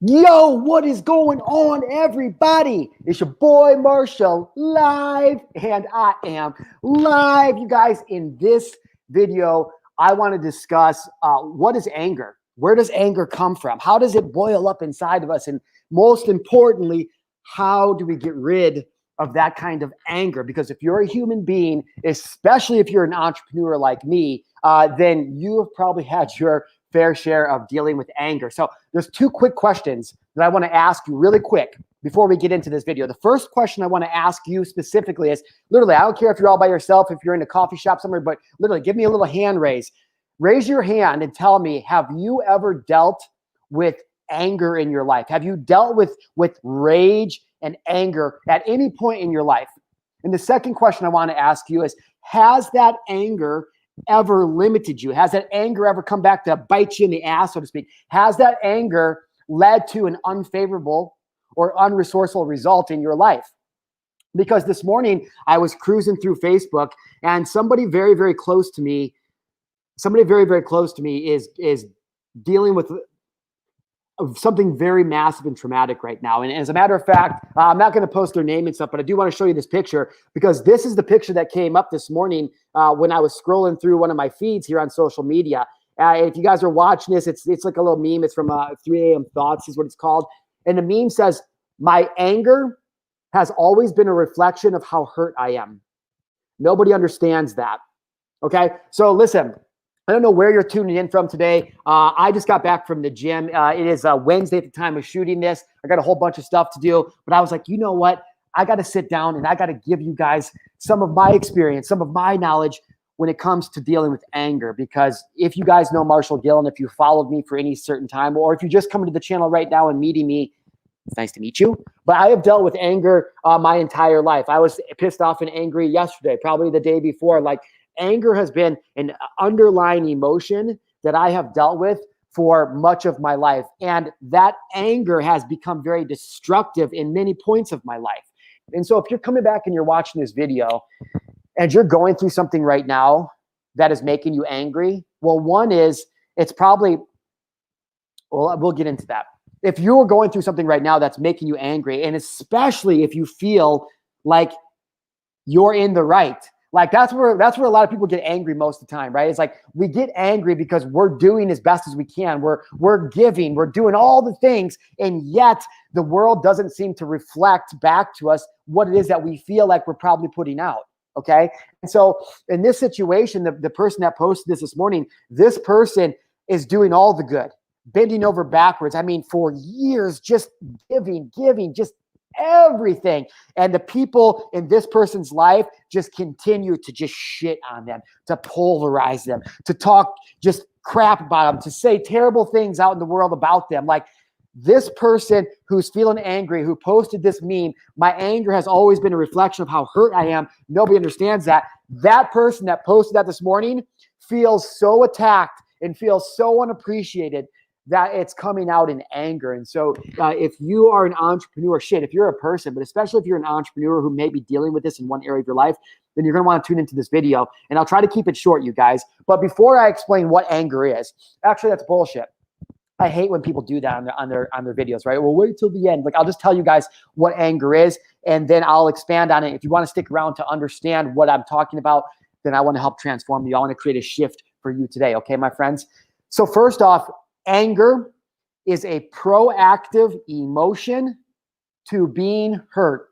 Yo, what is going on, everybody? It's your boy Marshall live, and I am live. You guys, in this video, I want to discuss what is anger? Where does anger come from? How does it boil up inside of us? And most importantly, how do we get rid of that kind of anger? Because if you're a human being, especially if you're an entrepreneur like me, then you have probably had your fair share of dealing with anger. So there's two quick questions that I want to ask you really quick before we get into this video. The first question I want to ask you specifically is literally, I don't care if you're all by yourself, if you're in a coffee shop somewhere, but literally give me a little hand raise. Raise your hand and tell me, have you ever dealt with anger in your life? Have you dealt with rage and anger at any point in your life? And the second question I want to ask you is, has that anger ever limited you? Has that anger ever come back to bite you in the ass, so to speak? Has that anger led to an unfavorable or unresourceful result in your life? Because this morning I was cruising through Facebook, and somebody very, very close to me is dealing with something very massive and traumatic right now. And as a matter of fact, I'm not going to post their name and stuff, but I do want to show you this picture, because this is the picture that came up this morning when I was scrolling through one of my feeds here on social media. If you guys are watching this, it's like a little meme. It's from 3 a.m. Thoughts is what it's called. And the meme says, "My anger has always been a reflection of how hurt I am." Nobody understands that. Okay, so listen. I don't know where you're tuning in from today. I just got back from the gym. It is Wednesday at the time of shooting this. I got a whole bunch of stuff to do, but I was like, you know what? I got to sit down and I got to give you guys some of my experience, some of my knowledge when it comes to dealing with anger. Because if you guys know Marshall Gillen, if you followed me for any certain time, or if you're just coming to the channel right now and meeting me, it's nice to meet you. But I have dealt with anger my entire life. I was pissed off and angry yesterday, probably the day before. Like, anger has been an underlying emotion that I have dealt with for much of my life. And that anger has become very destructive in many points of my life. And so if you're coming back and you're watching this video and you're going through something right now that is making you angry, well, one is it's probably, well, we'll get into that. If you're going through something right now that's making you angry, and especially if you feel like you're in the right, like that's where a lot of people get angry most of the time, right? It's like we get angry because we're doing as best as we can. We're giving, we're doing all the things, and yet the world doesn't seem to reflect back to us what it is that we feel like we're probably putting out. Okay. And so in this situation, the person that posted this morning, this person is doing all the good, bending over backwards. I mean, for years, just giving, just everything. And the people in this person's life just continue to just shit on them, to polarize them, to talk just crap about them, to say terrible things out in the world about them. Like, this person who's feeling angry, who posted this meme, "My anger has always been a reflection of how hurt I am." Nobody understands that. That person that posted that this morning feels so attacked and feels so unappreciated that it's coming out in anger. And so if you are an entrepreneur, if you're a person, but especially if you're an entrepreneur who may be dealing with this in one area of your life, then you're going to want to tune into this video. And I'll try to keep it short, you guys. But before I explain what anger is, actually, that's bullshit. I hate when people do that on their videos, right? Well, wait till the end. Like, I'll just tell you guys what anger is, and then I'll expand on it. If you want to stick around to understand what I'm talking about, then I want to help transform you. I want to create a shift for you today. Okay, my friends? So first off, anger is a proactive emotion to being hurt.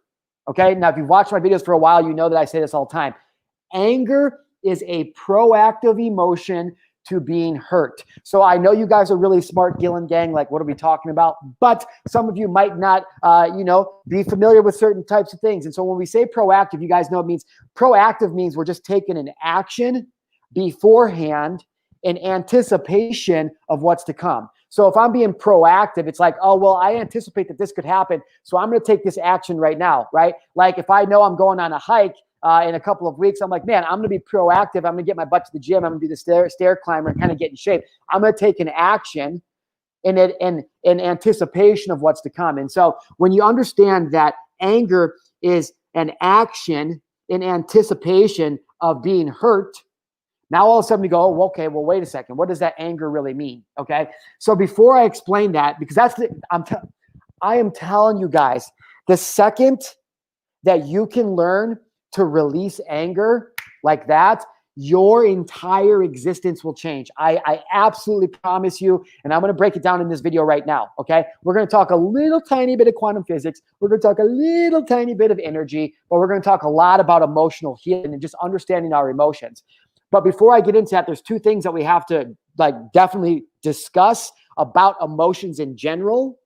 Okay. Now, if you've watched my videos for a while, you know that I say this all the time. Anger is a proactive emotion to being hurt. So I know you guys are really smart, Gillen Gang. Like, what are we talking about? But some of you might not, be familiar with certain types of things. And so when we say proactive, you guys know it means proactive means we're just taking an action beforehand in anticipation of what's to come. So if I'm being proactive, it's like, oh, well, I anticipate that this could happen, so I'm going to take this action right now, right? Like, if I know I'm going on a hike in a couple of weeks, I'm like, man, I'm going to be proactive. I'm going to get my butt to the gym. I'm going to do the stair climber and kind of get in shape. I'm going to take an action in anticipation of what's to come. And so when you understand that anger is an action in anticipation of being hurt, Now all of a sudden we go, oh, okay, well, wait a second. What does that anger really mean? Okay. So before I explain that, because I am telling you guys, the second that you can learn to release anger like that, your entire existence will change. I absolutely promise you, and I'm going to break it down in this video right now, okay? We're going to talk a little tiny bit of quantum physics. We're going to talk a little tiny bit of energy, but we're going to talk a lot about emotional healing and just understanding our emotions. But before I get into that, there's two things that we have to definitely discuss about emotions in general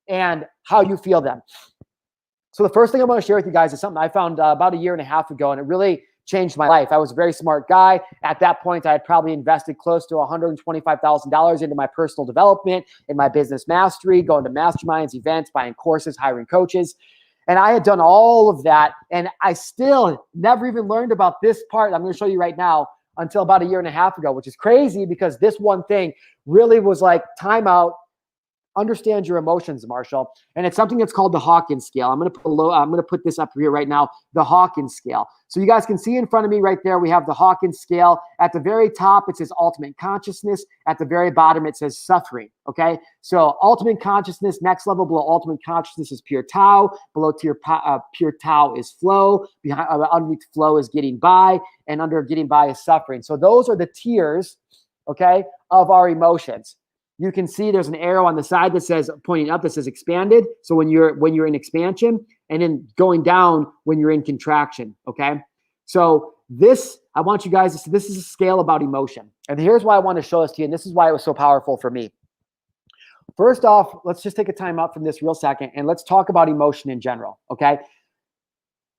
and how you feel them. So the first thing I want to share with you guys is something I found about a year and a half ago, and it really changed my life. I was a very smart guy. At that point, I had probably invested close to $125,000 into my personal development, in my business mastery, going to masterminds, events, buying courses, hiring coaches. And I had done all of that, and I still never even learned about this part I'm going to show you right now until about a year and a half ago, which is crazy because this one thing really was like, time out. Understand your emotions, Marshall. And it's something that's called the Hawkins scale. I'm going to put this up here right now, the Hawkins scale. So you guys can see in front of me right there, we have the Hawkins scale. At the very top, it says ultimate consciousness. At the very bottom, it says suffering. Okay. So ultimate consciousness, next level below ultimate consciousness is pure Tao. Below pure Tao is flow. Underneath flow is getting by. And under getting by is suffering. So those are the tiers, okay, of our emotions. You can see there's an arrow on the side that says, pointing up, that says expanded. So when you're in expansion, and then going down when you're in contraction. Okay. So I want you guys to see, this is a scale about emotion. And here's why I want to show this to you. And this is why it was so powerful for me. First off, let's just take a time out from this real second and let's talk about emotion in general. Okay.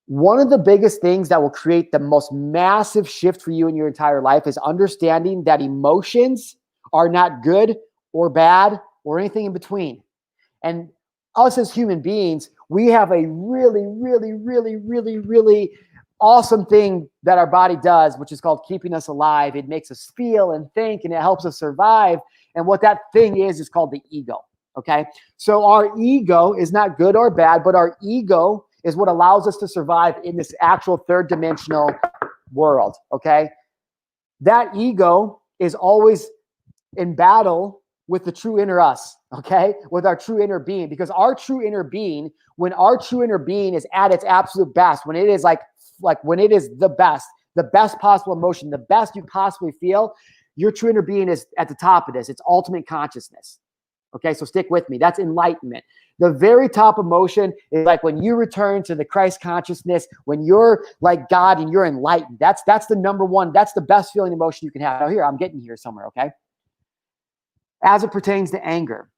One of the biggest things that will create the most massive shift for you in your entire life is understanding that emotions are not good or bad or anything in between. And us as human beings, we have a really, really, really, really, really awesome thing that our body does, which is called keeping us alive. It makes us feel and think, and it helps us survive. And what that thing is called the ego. Okay. So our ego is not good or bad, but our ego is what allows us to survive in this actual third dimensional world. Okay. That ego is always in battle with the true inner us, okay? With our true inner being, because our true inner being, when our true inner being is at its absolute best, when it is like when it is the best possible emotion, the best you possibly feel, your true inner being is at the top of this. It's ultimate consciousness. Okay, so stick with me. That's enlightenment. The very top emotion is like when you return to the Christ consciousness, when you're like God and you're enlightened. That's the number one. That's the best feeling emotion you can have. Now here, I'm getting here somewhere, okay? As it pertains to anger,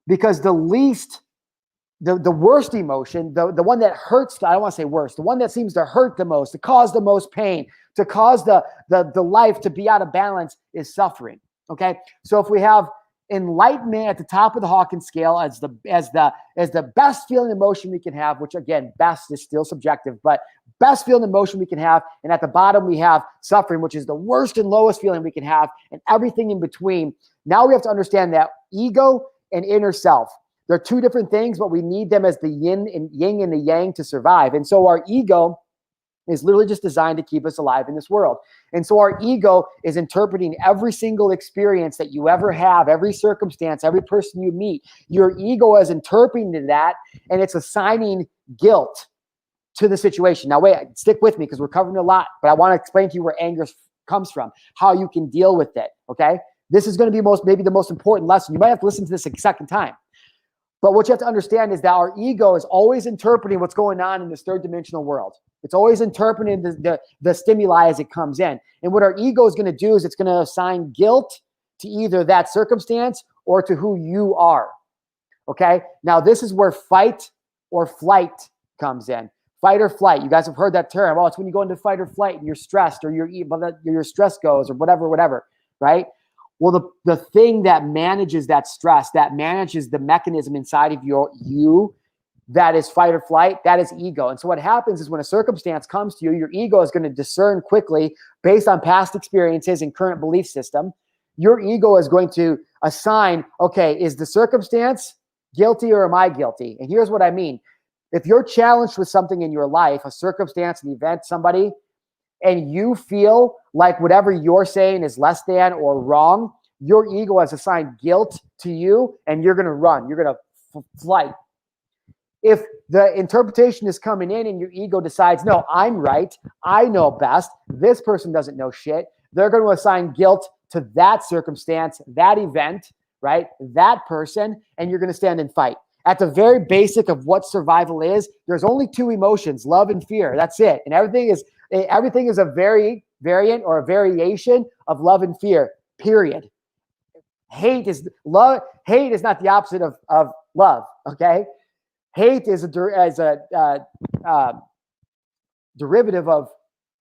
because the worst emotion, the one that hurts, I don't want to say worst, the one that seems to hurt the most, to cause the most pain, to cause the life to be out of balance is suffering. Okay. So if we have enlightenment at the top of the Hawkins scale as the best feeling emotion we can have, which again, best is still subjective, but best feeling emotion we can have. And at the bottom, we have suffering, which is the worst and lowest feeling we can have, and everything in between. Now we have to understand that ego and inner self, they're two different things, but we need them as the yin and the yang to survive. And so our ego is literally just designed to keep us alive in this world. And so our ego is interpreting every single experience that you ever have, every circumstance, every person you meet. Your ego is interpreting that, and it's assigning guilt to the situation. Now, wait, stick with me because we're covering a lot, but I want to explain to you where anger comes from, how you can deal with it, okay? This is going to be maybe the most important lesson. You might have to listen to this a second time. But what you have to understand is that our ego is always interpreting what's going on in this third dimensional world. It's always interpreting the stimuli as it comes in. And what our ego is going to do is it's going to assign guilt to either that circumstance or to who you are. Okay? Now, this is where fight or flight comes in. Fight or flight. You guys have heard that term. Oh, it's when you go into fight or flight and you're stressed or your stress goes or whatever, right? Well, the thing that manages that stress, that manages the mechanism inside of you, that is fight or flight, that is ego. And so what happens is when a circumstance comes to you, your ego is going to discern quickly based on past experiences and current belief system. Your ego is going to assign, okay, is the circumstance guilty or am I guilty? And here's what I mean. If you're challenged with something in your life, a circumstance, an event, somebody, and you feel like whatever you're saying is less than or wrong, your ego has assigned guilt to you, and you're going to run. You're going to flight. If the interpretation is coming in and your ego decides, no, I'm right, I know best, this person doesn't know shit, they're going to assign guilt to that circumstance, that event, right? That person, and you're going to stand and fight. At the very basic of what survival is, there's only two emotions, love and fear. That's it. And everything is a variant or a variation of love and fear, period. Hate is love. Hate is not the opposite of love, okay? Hate is a derivative of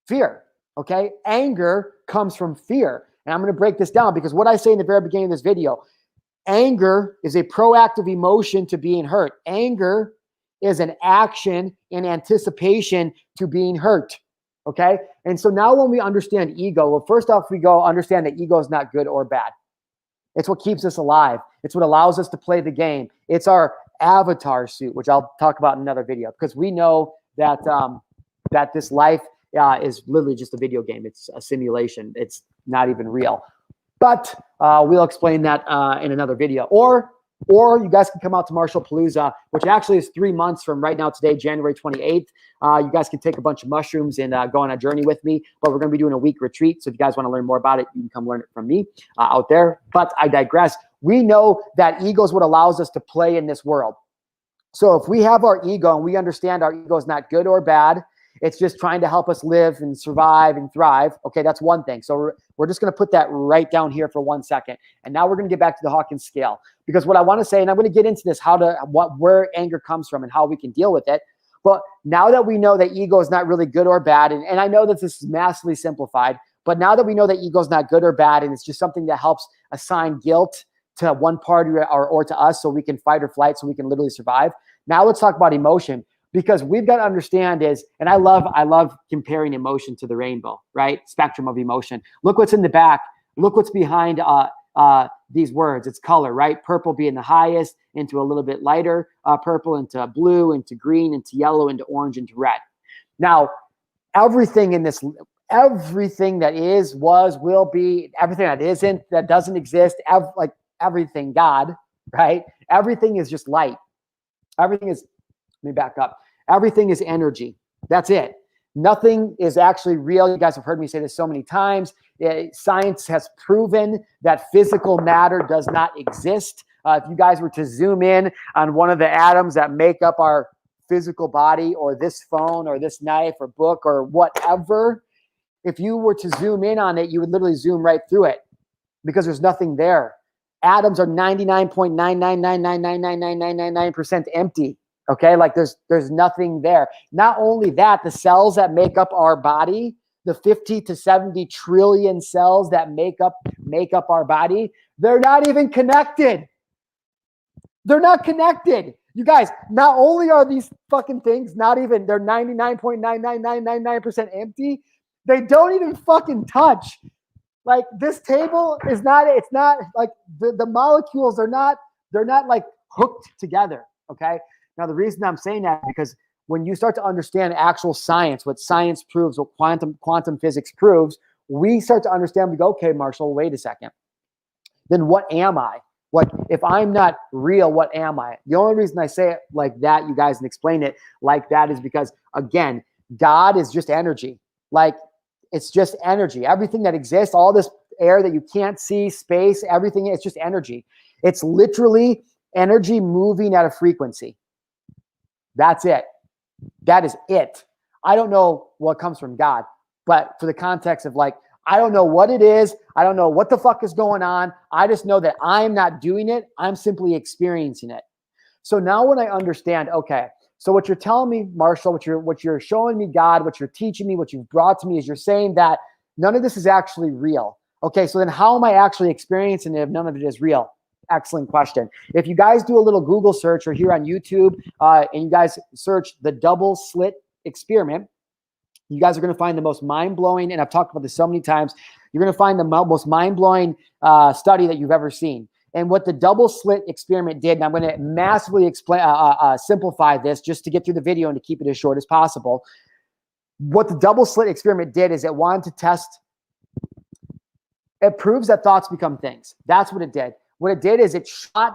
fear, okay? Anger comes from fear. And I'm going to break this down because what I say in the very beginning of this video, anger is a proactive emotion to being hurt. Anger is an action in anticipation to being hurt, okay? And so now when we understand ego, well, first off, we go understand that ego is not good or bad. It's what keeps us alive. It's what allows us to play the game. It's our avatar suit, which I'll talk about in another video, because we know that that this life is literally just a video game. It's a simulation. It's not even real. But we'll explain that in another video. Or you guys can come out to Marshallpalooza, which actually is 3 months from right now today, January 28th. You guys can take a bunch of mushrooms and go on a journey with me. But we're going to be doing a week retreat. So if you guys want to learn more about it, you can come learn it from me out there. But I digress. We know that ego is what allows us to play in this world. So if we have our ego and we understand our ego is not good or bad, it's just trying to help us live and survive and thrive. Okay, that's one thing. So we're just going to put that right down here for 1 second. And now we're going to get back to the Hawkins scale. Because what I want to say, and I'm going to get into this, where anger comes from and how we can deal with it. But now that we know that ego is not really good or bad, and I know that this is massively simplified, but now that we know that ego is not good or bad, and it's just something that helps assign guilt to one party or to us so we can fight or flight, so we can literally survive. Now let's talk about emotion. Because we've got to understand is, and I love comparing emotion to the rainbow, right? Spectrum of emotion. Look what's in the back. Look what's behind these words. It's color, right? Purple being the highest, into a little bit lighter purple, into blue, into green, into yellow, into orange, into red. Now, everything in this, everything that is, was, will be, everything that isn't, that doesn't exist, like everything, God, right? Everything is just light. Everything is, let me back up. Everything is energy. That's it. Nothing is actually real. You guys have heard me say this so many times. Science has proven that physical matter does not exist. If you guys were to zoom in on one of the atoms that make up our physical body, or this phone or this knife or book or whatever, if you were to zoom in on it, you would literally zoom right through it because there's nothing there. Atoms are 99.999999999% empty. Okay, like there's nothing there. Not only that, the cells that make up our body, the 50 to 70 trillion cells that make up our body, they're not even connected. They're not connected. You guys, not only are these fucking things they're 99.99999% empty, they don't even fucking touch. Like this table is not, it's not like the molecules are not, they're not like hooked together. Okay. Now, the reason I'm saying that is because when you start to understand actual science, what science proves, what quantum physics proves, we start to understand, we go, okay, Marshall, wait a second. Then what am I? Like, if I'm not real, what am I? The only reason I say it like that, you guys, and explain it like that is because, again, God is just energy. Like, it's just energy. Everything that exists, all this air that you can't see, space, everything, it's just energy. It's literally energy moving at a frequency. That's it. That is it. I don't know what comes from God, but for the context of like, I don't know what it is. I don't know what the fuck is going on. I just know that I'm not doing it. I'm simply experiencing it. So now when I understand, okay, so what you're telling me, Marshall, what you're showing me, God, what you're teaching me, what you've brought to me is you're saying that none of this is actually real. Okay, so then how am I actually experiencing it if none of it is real? Excellent question. If you guys do a little Google search or here on YouTube and you guys search the double slit experiment, you guys are going to find the most mind-blowing, and I've talked about this so many times, you're going to find the most mind-blowing study that you've ever seen. And what the double slit experiment did, and I'm going to massively simplify this just to get through the video and to keep it as short as possible. What the double slit experiment did is it wanted to test, it proves that thoughts become things. That's what it did. What it did is it shot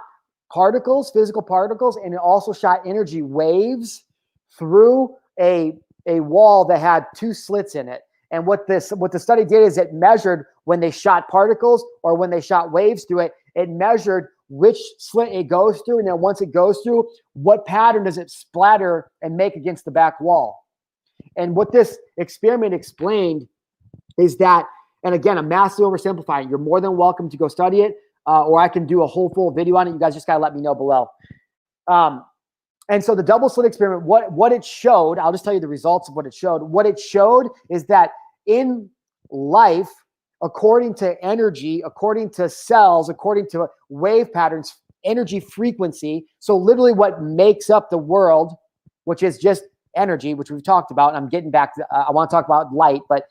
particles, physical particles, and it also shot energy waves through a wall that had two slits in it. And what the study did is it measured when they shot particles or when they shot waves through it, it measured which slit it goes through. And then once it goes through, what pattern does it splatter and make against the back wall? And what this experiment explained is that, and again, I'm massively oversimplifying. You're more than welcome to go study it, or I can do a whole full video on it. You guys just got to let me know below. And so the double slit experiment, what it showed, I'll just tell you the results of what it showed. What it showed is that in life, according to energy, according to cells, according to wave patterns, energy frequency, so literally what makes up the world, which is just energy, which we've talked about, and I'm getting back to, I want to talk about light, but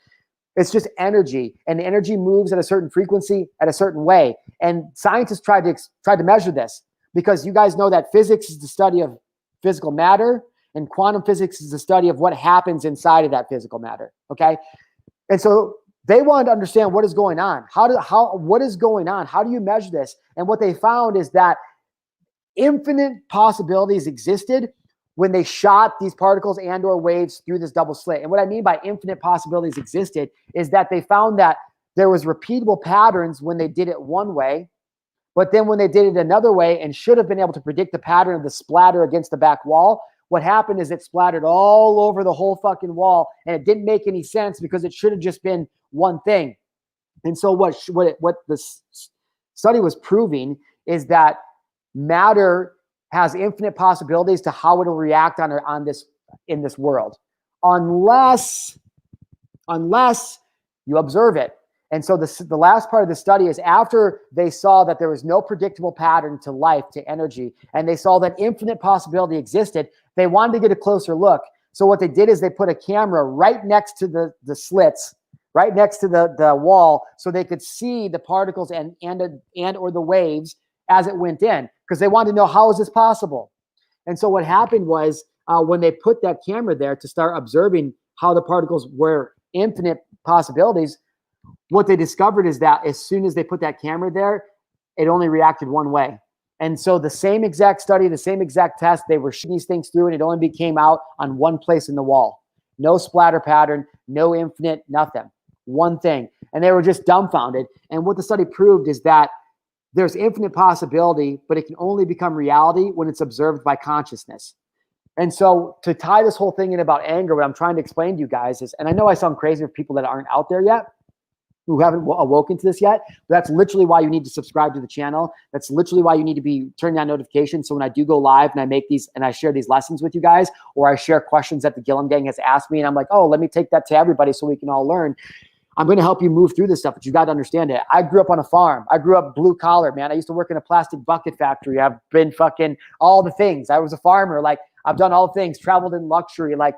it's just energy, and energy moves at a certain frequency at a certain way. And scientists tried to measure this, because you guys know that physics is the study of physical matter, and quantum physics is the study of what happens inside of that physical matter. Okay. And so they wanted to understand what is going on. What is going on? How do you measure this? And what they found is that infinite possibilities existed when they shot these particles and or waves through this double slit. And what I mean by infinite possibilities existed is that they found that there was repeatable patterns when they did it one way, but then when they did it another way and should have been able to predict the pattern of the splatter against the back wall, what happened is it splattered all over the whole fucking wall, and it didn't make any sense because it should have just been one thing. And so what the study was proving is that matter has infinite possibilities to how it'll react in this world, unless you observe it. And so the last part of the study is after they saw that there was no predictable pattern to life, to energy, and they saw that infinite possibility existed, they wanted to get a closer look. So what they did is they put a camera right next to the slits, right next to the wall, so they could see the particles and or the waves as it went in, because they wanted to know, how is this possible? And so what happened was when they put that camera there to start observing how the particles were infinite possibilities, what they discovered is that as soon as they put that camera there, it only reacted one way. And so the same exact study, the same exact test, they were shooting these things through, and it only came out on one place in the wall. No splatter pattern, no infinite, nothing. One thing. And they were just dumbfounded. And what the study proved is that there's infinite possibility, but it can only become reality when it's observed by consciousness. And so to tie this whole thing in about anger, what I'm trying to explain to you guys is, and I know I sound crazy for people that aren't out there yet, who haven't awoken to this yet, but that's literally why you need to subscribe to the channel. That's literally why you need to be turning on notifications. So when I do go live and I make these and I share these lessons with you guys, or I share questions that the Gillen Gang has asked me, and I'm like, oh, let me take that to everybody so we can all learn. I'm going to help you move through this stuff, but you got to understand it. I grew up on a farm. I grew up blue collar, man. I used to work in a plastic bucket factory. I've been fucking all the things. I was a farmer. Like, I've done all the things, traveled in luxury. Like,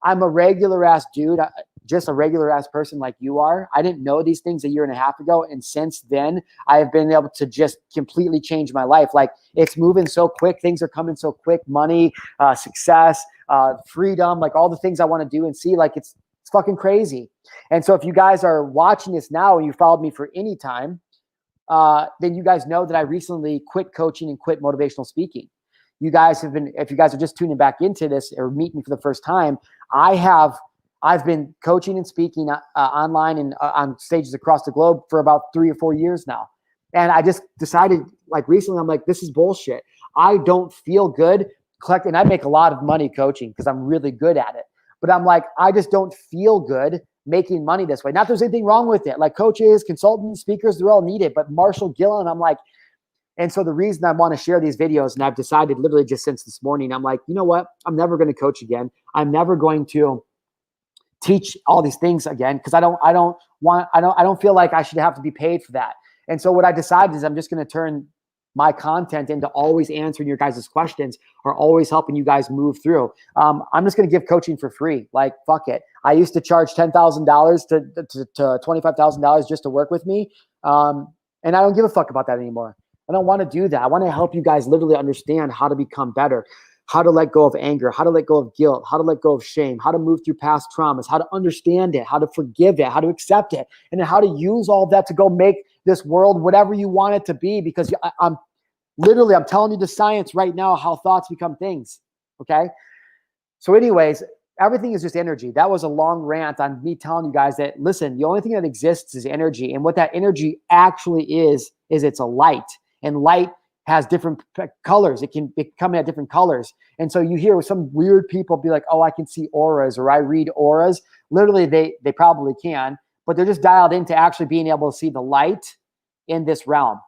I'm a regular ass dude, just a regular ass person like you are. I didn't know these things a year and a half ago. And since then, I have been able to just completely change my life. Like, it's moving so quick. Things are coming so quick. Money, success, freedom, like all the things I want to do and see, like it's fucking crazy. And so if you guys are watching this now and you followed me for any time, then you guys know that I recently quit coaching and quit motivational speaking. You guys have been, if you guys are just tuning back into this or meet me for the first time, I've been coaching and speaking online and on stages across the globe for about 3 or 4 years now. And I just decided, like, recently, I'm like, this is bullshit. I don't feel good collecting. And I make a lot of money coaching because I'm really good at it. But I'm like, I just don't feel good making money this way. Not there's anything wrong with it. Like, coaches, consultants, speakers, they're all needed. But Marshall Gillen, I'm like, and so the reason I want to share these videos, and I've decided literally just since this morning, I'm like, you know what? I'm never going to coach again. I'm never going to teach all these things again, because I don't feel like I should have to be paid for that. And so what I decided is I'm just going to turn my content into always answering your guys' questions or always helping you guys move through. I'm just going to give coaching for free. Like, fuck it. I used to charge $10,000 to $25,000 just to work with me. And I don't give a fuck about that anymore. I don't want to do that. I want to help you guys literally understand how to become better. how to let go of anger, how to let go of guilt, how to let go of shame, how to move through past traumas, how to understand it, how to forgive it, how to accept it, and then how to use all of that to go make this world whatever you want it to be. Because I'm telling you the science right now, how thoughts become things. Okay. So anyways, everything is just energy. That was a long rant on me telling you guys that, listen, the only thing that exists is energy. And what that energy actually is it's a light. And light has different colors. It can come in different colors. And so you hear some weird people be like, oh, I can see auras, or I read auras. Literally, they probably can, but they're just dialed into actually being able to see the light in this realm.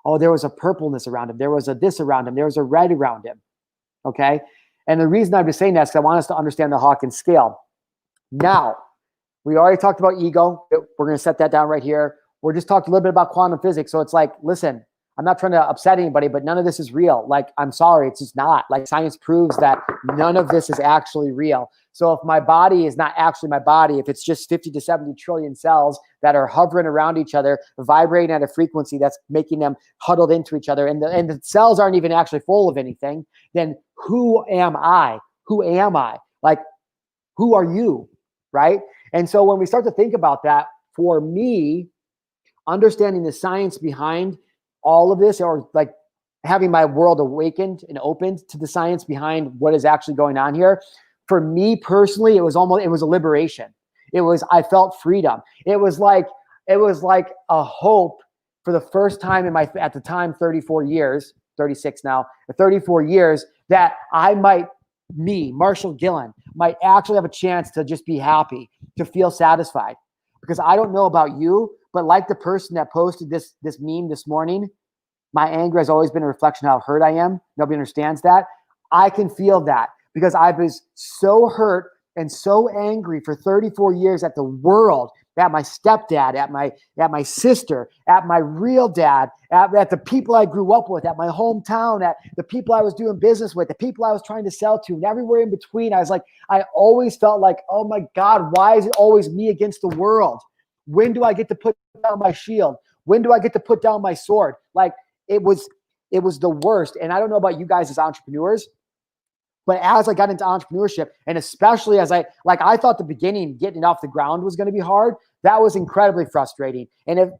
Oh, there was a purpleness around him. There was a this around him. There was a red around him. Okay. And the reason I'm just saying that is because I want us to understand the Hawkins scale. Now, we already talked about ego. We're going to set that down right here. We're just talked a little bit about quantum physics. So it's like, listen, I'm not trying to upset anybody, but none of this is real. Like, I'm sorry, it's just not. Like, science proves that none of this is actually real. So if my body is not actually my body, if it's just 50 to 70 trillion cells that are hovering around each other, vibrating at a frequency that's making them huddled into each other, and the cells aren't even actually full of anything, then who am I? Who am I? Like, who are you? Right? And so when we start to think about that, for me, understanding the science behind all of this, or like having my world awakened and opened to the science behind what is actually going on here, for me personally, it was a liberation. I felt freedom. It was like a hope for the first time in my, at the time, 34 years, 36 now, 34 years, that me, Marshall Gillen, might actually have a chance to just be happy, to feel satisfied. Because I don't know about you, but like the person that posted this meme this morning, my anger has always been a reflection of how hurt I am. Nobody understands that. I can feel that because I was so hurt and so angry for 34 years at the world, at my stepdad, at my sister, at my real dad, at the people I grew up with, at my hometown, at the people I was doing business with, the people I was trying to sell to, and everywhere in between. I was like, I always felt like, oh my God, why is it always me against the world? When do I get to put down my shield? When do I get to put down my sword? Like, it was the worst. And I don't know about you guys as entrepreneurs, but as I got into entrepreneurship, and especially as I thought the beginning, getting off the ground was going to be hard. That was incredibly frustrating. And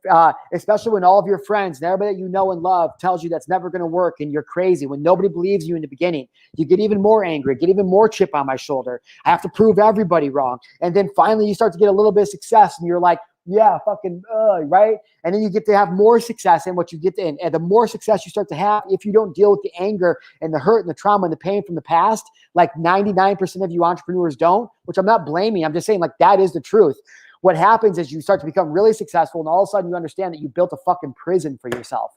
especially when all of your friends and everybody that you know and love tells you that's never going to work and you're crazy, when nobody believes you in the beginning, you get even more angry, get even more chip on my shoulder. I have to prove everybody wrong. And then finally you start to get a little bit of success and you're like, yeah, fucking, right? And then you get to have more success, and what you get to, and the more success you start to have, if you don't deal with the anger and the hurt and the trauma and the pain from the past, like 99% of you entrepreneurs don't, which I'm not blaming. I'm just saying, like, that is the truth. What happens is you start to become really successful, and all of a sudden you understand that you built a fucking prison for yourself.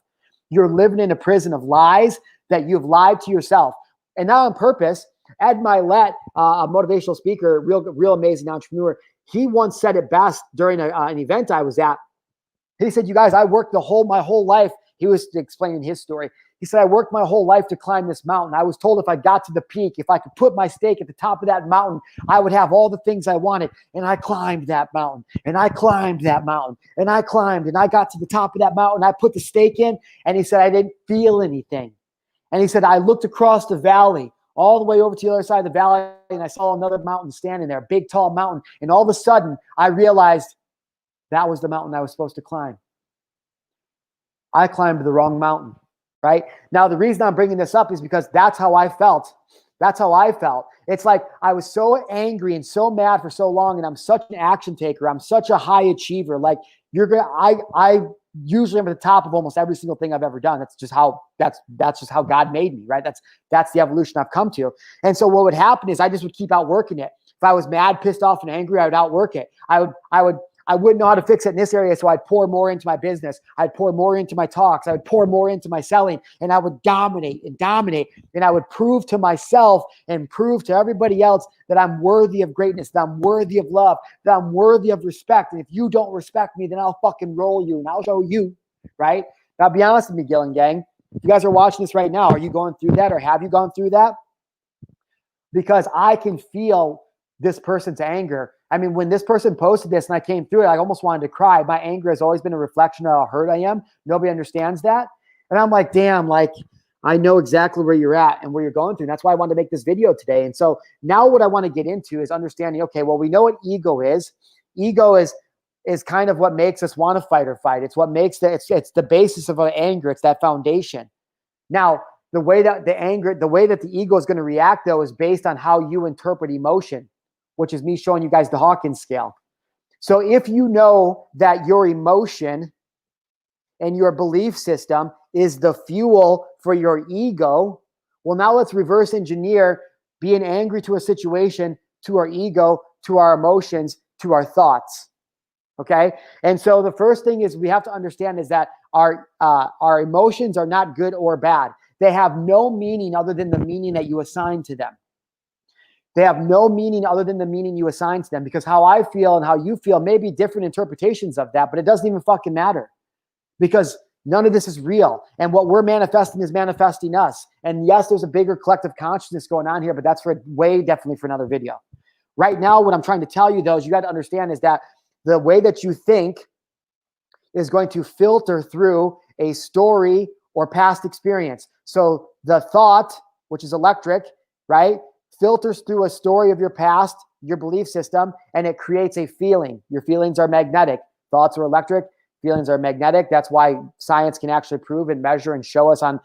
You're living in a prison of lies that you've lied to yourself. And not on purpose. Ed Milet, a motivational speaker, real amazing entrepreneur, he once said it best during an event I was at. He said, you guys, I worked my whole life. He was explaining his story. He said, I worked my whole life to climb this mountain. I was told if I got to the peak, if I could put my stake at the top of that mountain, I would have all the things I wanted. And I climbed that mountain, and I climbed that mountain, and I climbed, and I got to the top of that mountain. I put the stake in, and he said, I didn't feel anything. And he said, I looked across the valley, all the way over to the other side of the valley, and I saw another mountain standing there, a big, tall mountain. And all of a sudden, I realized that was the mountain I was supposed to climb. I climbed the wrong mountain, right? Now, the reason I'm bringing this up is because that's how I felt. That's how I felt. It's like I was so angry and so mad for so long, and I'm such an action taker. I'm such a high achiever. Like, I usually am at the top of almost every single thing I've ever done. That's just how God made me, right? That's the evolution I've come to. And so what would happen is I just would keep outworking it. If I was mad, pissed off, and angry, I would outwork it. I wouldn't know how to fix it in this area, so I'd pour more into my business. I'd pour more into my talks. I would pour more into my selling, and I would dominate, and I would prove to myself and prove to everybody else that I'm worthy of greatness, that I'm worthy of love, that I'm worthy of respect. And if you don't respect me, then I'll fucking roll you, and I'll show you, right? Now, be honest with me, Gillen Gang. If you guys are watching this right now, are you going through that, or have you gone through that? Because I can feel this person's anger. I mean, when this person posted this and I came through it, I almost wanted to cry. My anger has always been a reflection of how hurt I am. Nobody understands that. And I'm like, damn, like, I know exactly where you're at and where you're going through. And that's why I wanted to make this video today. And so now what I want to get into is understanding, okay, well, we know what ego is. Ego is kind of what makes us want to fight or fight. It's what makes it's the basis of our anger. It's that foundation. Now, the way that the ego is going to react, though, is based on how you interpret emotion, which is me showing you guys the Hawkins scale. So if you know that your emotion and your belief system is the fuel for your ego, well, now let's reverse engineer being angry to a situation, to our ego, to our emotions, to our thoughts. Okay. And so the first thing is we have to understand is that our emotions are not good or bad. They have no meaning other than the meaning that you assign to them. They have no meaning other than the meaning you assign to them, because how I feel and how you feel may be different interpretations of that, but it doesn't even fucking matter, because none of this is real. And what we're manifesting is manifesting us. And yes, there's a bigger collective consciousness going on here, but that's definitely for another video. Right now, what I'm trying to tell you, though, is you got to understand is that the way that you think is going to filter through a story or past experience. So the thought, which is electric, right, filters through a story of your past, your belief system, and it creates a feeling. Your feelings are magnetic. Thoughts are electric. Feelings are magnetic. That's why science can actually prove and measure and show us on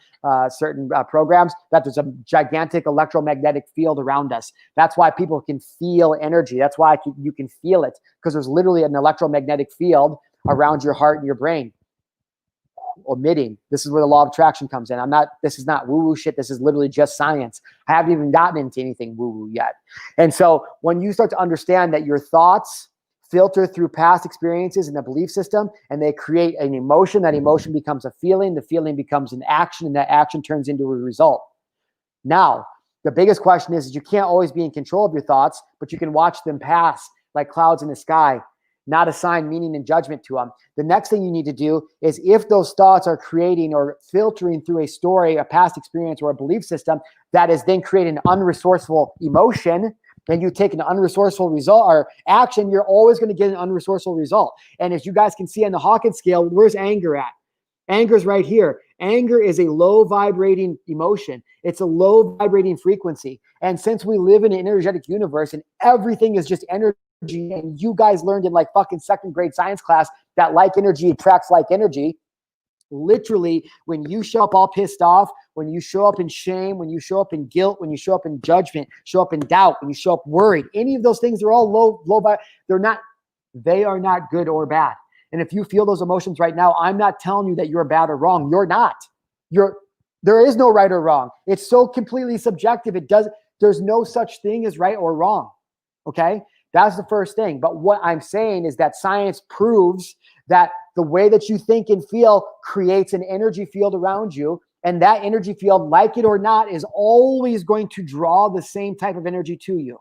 certain programs that there's a gigantic electromagnetic field around us. That's why people can feel energy. That's why you can feel it, because there's literally an electromagnetic field around your heart and your brain. Omitting. This is where the law of attraction comes in. This is not woo-woo shit. This is literally just science. I haven't even gotten into anything woo-woo yet. And so when you start to understand that your thoughts filter through past experiences and a belief system, and they create an emotion, that emotion becomes a feeling, the feeling becomes an action, and that action turns into a result. Now, the biggest question is you can't always be in control of your thoughts, but you can watch them pass like clouds in the sky, not assign meaning and judgment to them. The next thing you need to do is, if those thoughts are creating or filtering through a story, a past experience, or a belief system that is then creating an unresourceful emotion, and you take an unresourceful result or action, you're always going to get an unresourceful result. And as you guys can see on the Hawkins scale, where's anger at? Anger's right here. Anger is a low vibrating emotion. It's a low vibrating frequency. And since we live in an energetic universe and everything is just energy, and you guys learned in like fucking second grade science class that like energy attracts like energy, literally, when you show up all pissed off, when you show up in shame, when you show up in guilt, when you show up in judgment, show up in doubt, when you show up worried, any of those things are all low. They are not good or bad. And if you feel those emotions right now, I'm not telling you that you're bad or wrong. You're not. There is no right or wrong. It's so completely subjective. There's no such thing as right or wrong. Okay? That's the first thing. But what I'm saying is that science proves that the way that you think and feel creates an energy field around you. And that energy field, like it or not, is always going to draw the same type of energy to you.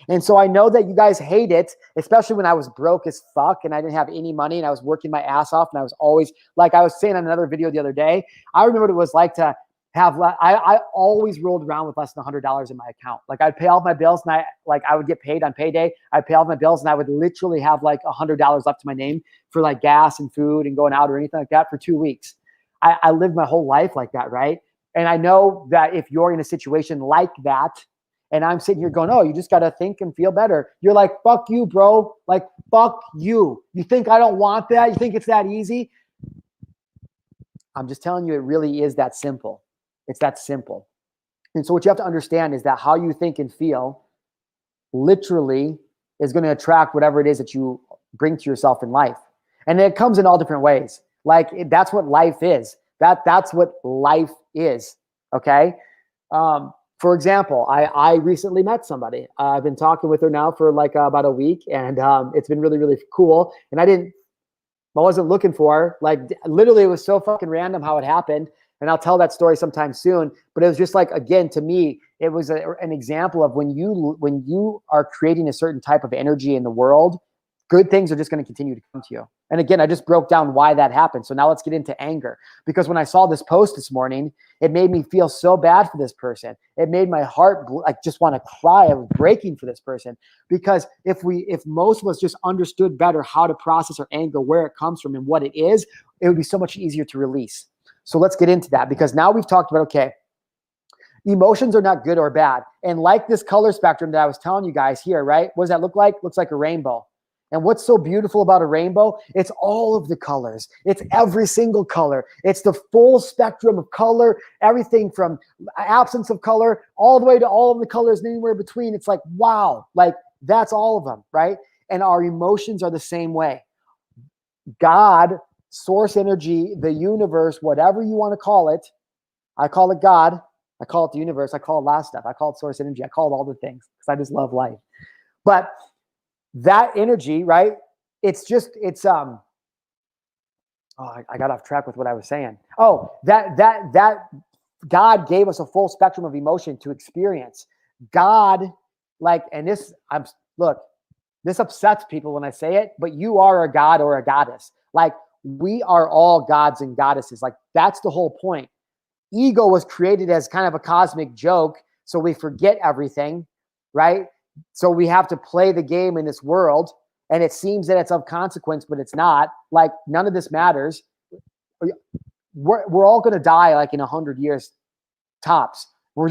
And so I know that you guys hate it, especially when I was broke as fuck and I didn't have any money and I was working my ass off. And I was always, like I was saying on another video the other day, I remember what it was like to have, I always rolled around with less than $100 in my account. Like I'd pay all my bills and I would get paid on payday. I'd pay all my bills and I would literally have like $100 left to my name for like gas and food and going out or anything like that for 2 weeks. I lived my whole life like that, right? And I know that if you're in a situation like that, and I'm sitting here going, oh, you just got to think and feel better. You're like, fuck you, bro. Like, fuck you. You think I don't want that? You think it's that easy? I'm just telling you, it really is that simple. It's that simple. And so what you have to understand is that how you think and feel literally is going to attract whatever it is that you bring to yourself in life. And it comes in all different ways. Like that's what life is. That's what life is. Okay. For example, I recently met somebody. I've been talking with her now for like about a week, and it's been really, really cool. And I wasn't looking for her. Like literally, it was so fucking random how it happened. And I'll tell that story sometime soon. But it was just like, again, to me, it was an example of when you are creating a certain type of energy in the world, good things are just going to continue to come to you. And again, I just broke down why that happened. So now let's get into anger. Because when I saw this post this morning, it made me feel so bad for this person. It made my heart just want to cry. I was breaking for this person. Because if most of us just understood better how to process our anger, where it comes from and what it is, it would be so much easier to release. So let's get into that, because now we've talked about, okay, emotions are not good or bad. And like this color spectrum that I was telling you guys here, right? What does that look like? Looks like a rainbow. And what's so beautiful about a rainbow? It's all of the colors. It's every single color. It's the full spectrum of color, everything from absence of color all the way to all of the colors and anywhere between. It's like, wow, like that's all of them, right? And our emotions are the same way. God, source energy, the universe, whatever you want to call it. I call it God. I call it the universe. I call it a lot of stuff. I call it source energy. I call it all the things because I just love life. But that energy, right? It's oh, I got off track with what I was saying. Oh, that God gave us a full spectrum of emotion to experience. God, like, and this, look, this upsets people when I say it, but you are a god or a goddess. Like, we are all gods and goddesses. Like, that's the whole point. Ego was created as kind of a cosmic joke, so we forget everything, right? So we have to play the game in this world, and it seems that it's of consequence, but it's not. Like, none of this matters. We're all going to die like in 100 years tops. We're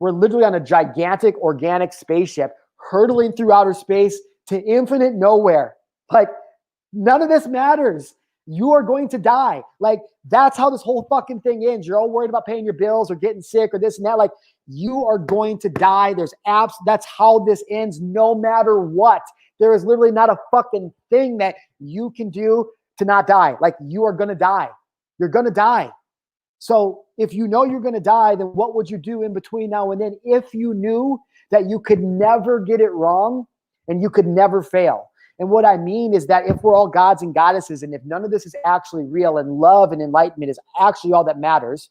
literally on a gigantic organic spaceship hurtling through outer space to infinite nowhere. Like, none of this matters. You are going to die. Like, that's how this whole fucking thing ends. You're all worried about paying your bills or getting sick or this and that. Like, you are going to die. That's how this ends, no matter what. There is literally not a fucking thing that you can do to not die. Like, you are going to die. You're going to die. So if you know you're going to die, then what would you do in between now and then if you knew that you could never get it wrong and you could never fail? And what I mean is that if we're all gods and goddesses, and if none of this is actually real, and love and enlightenment is actually all that matters,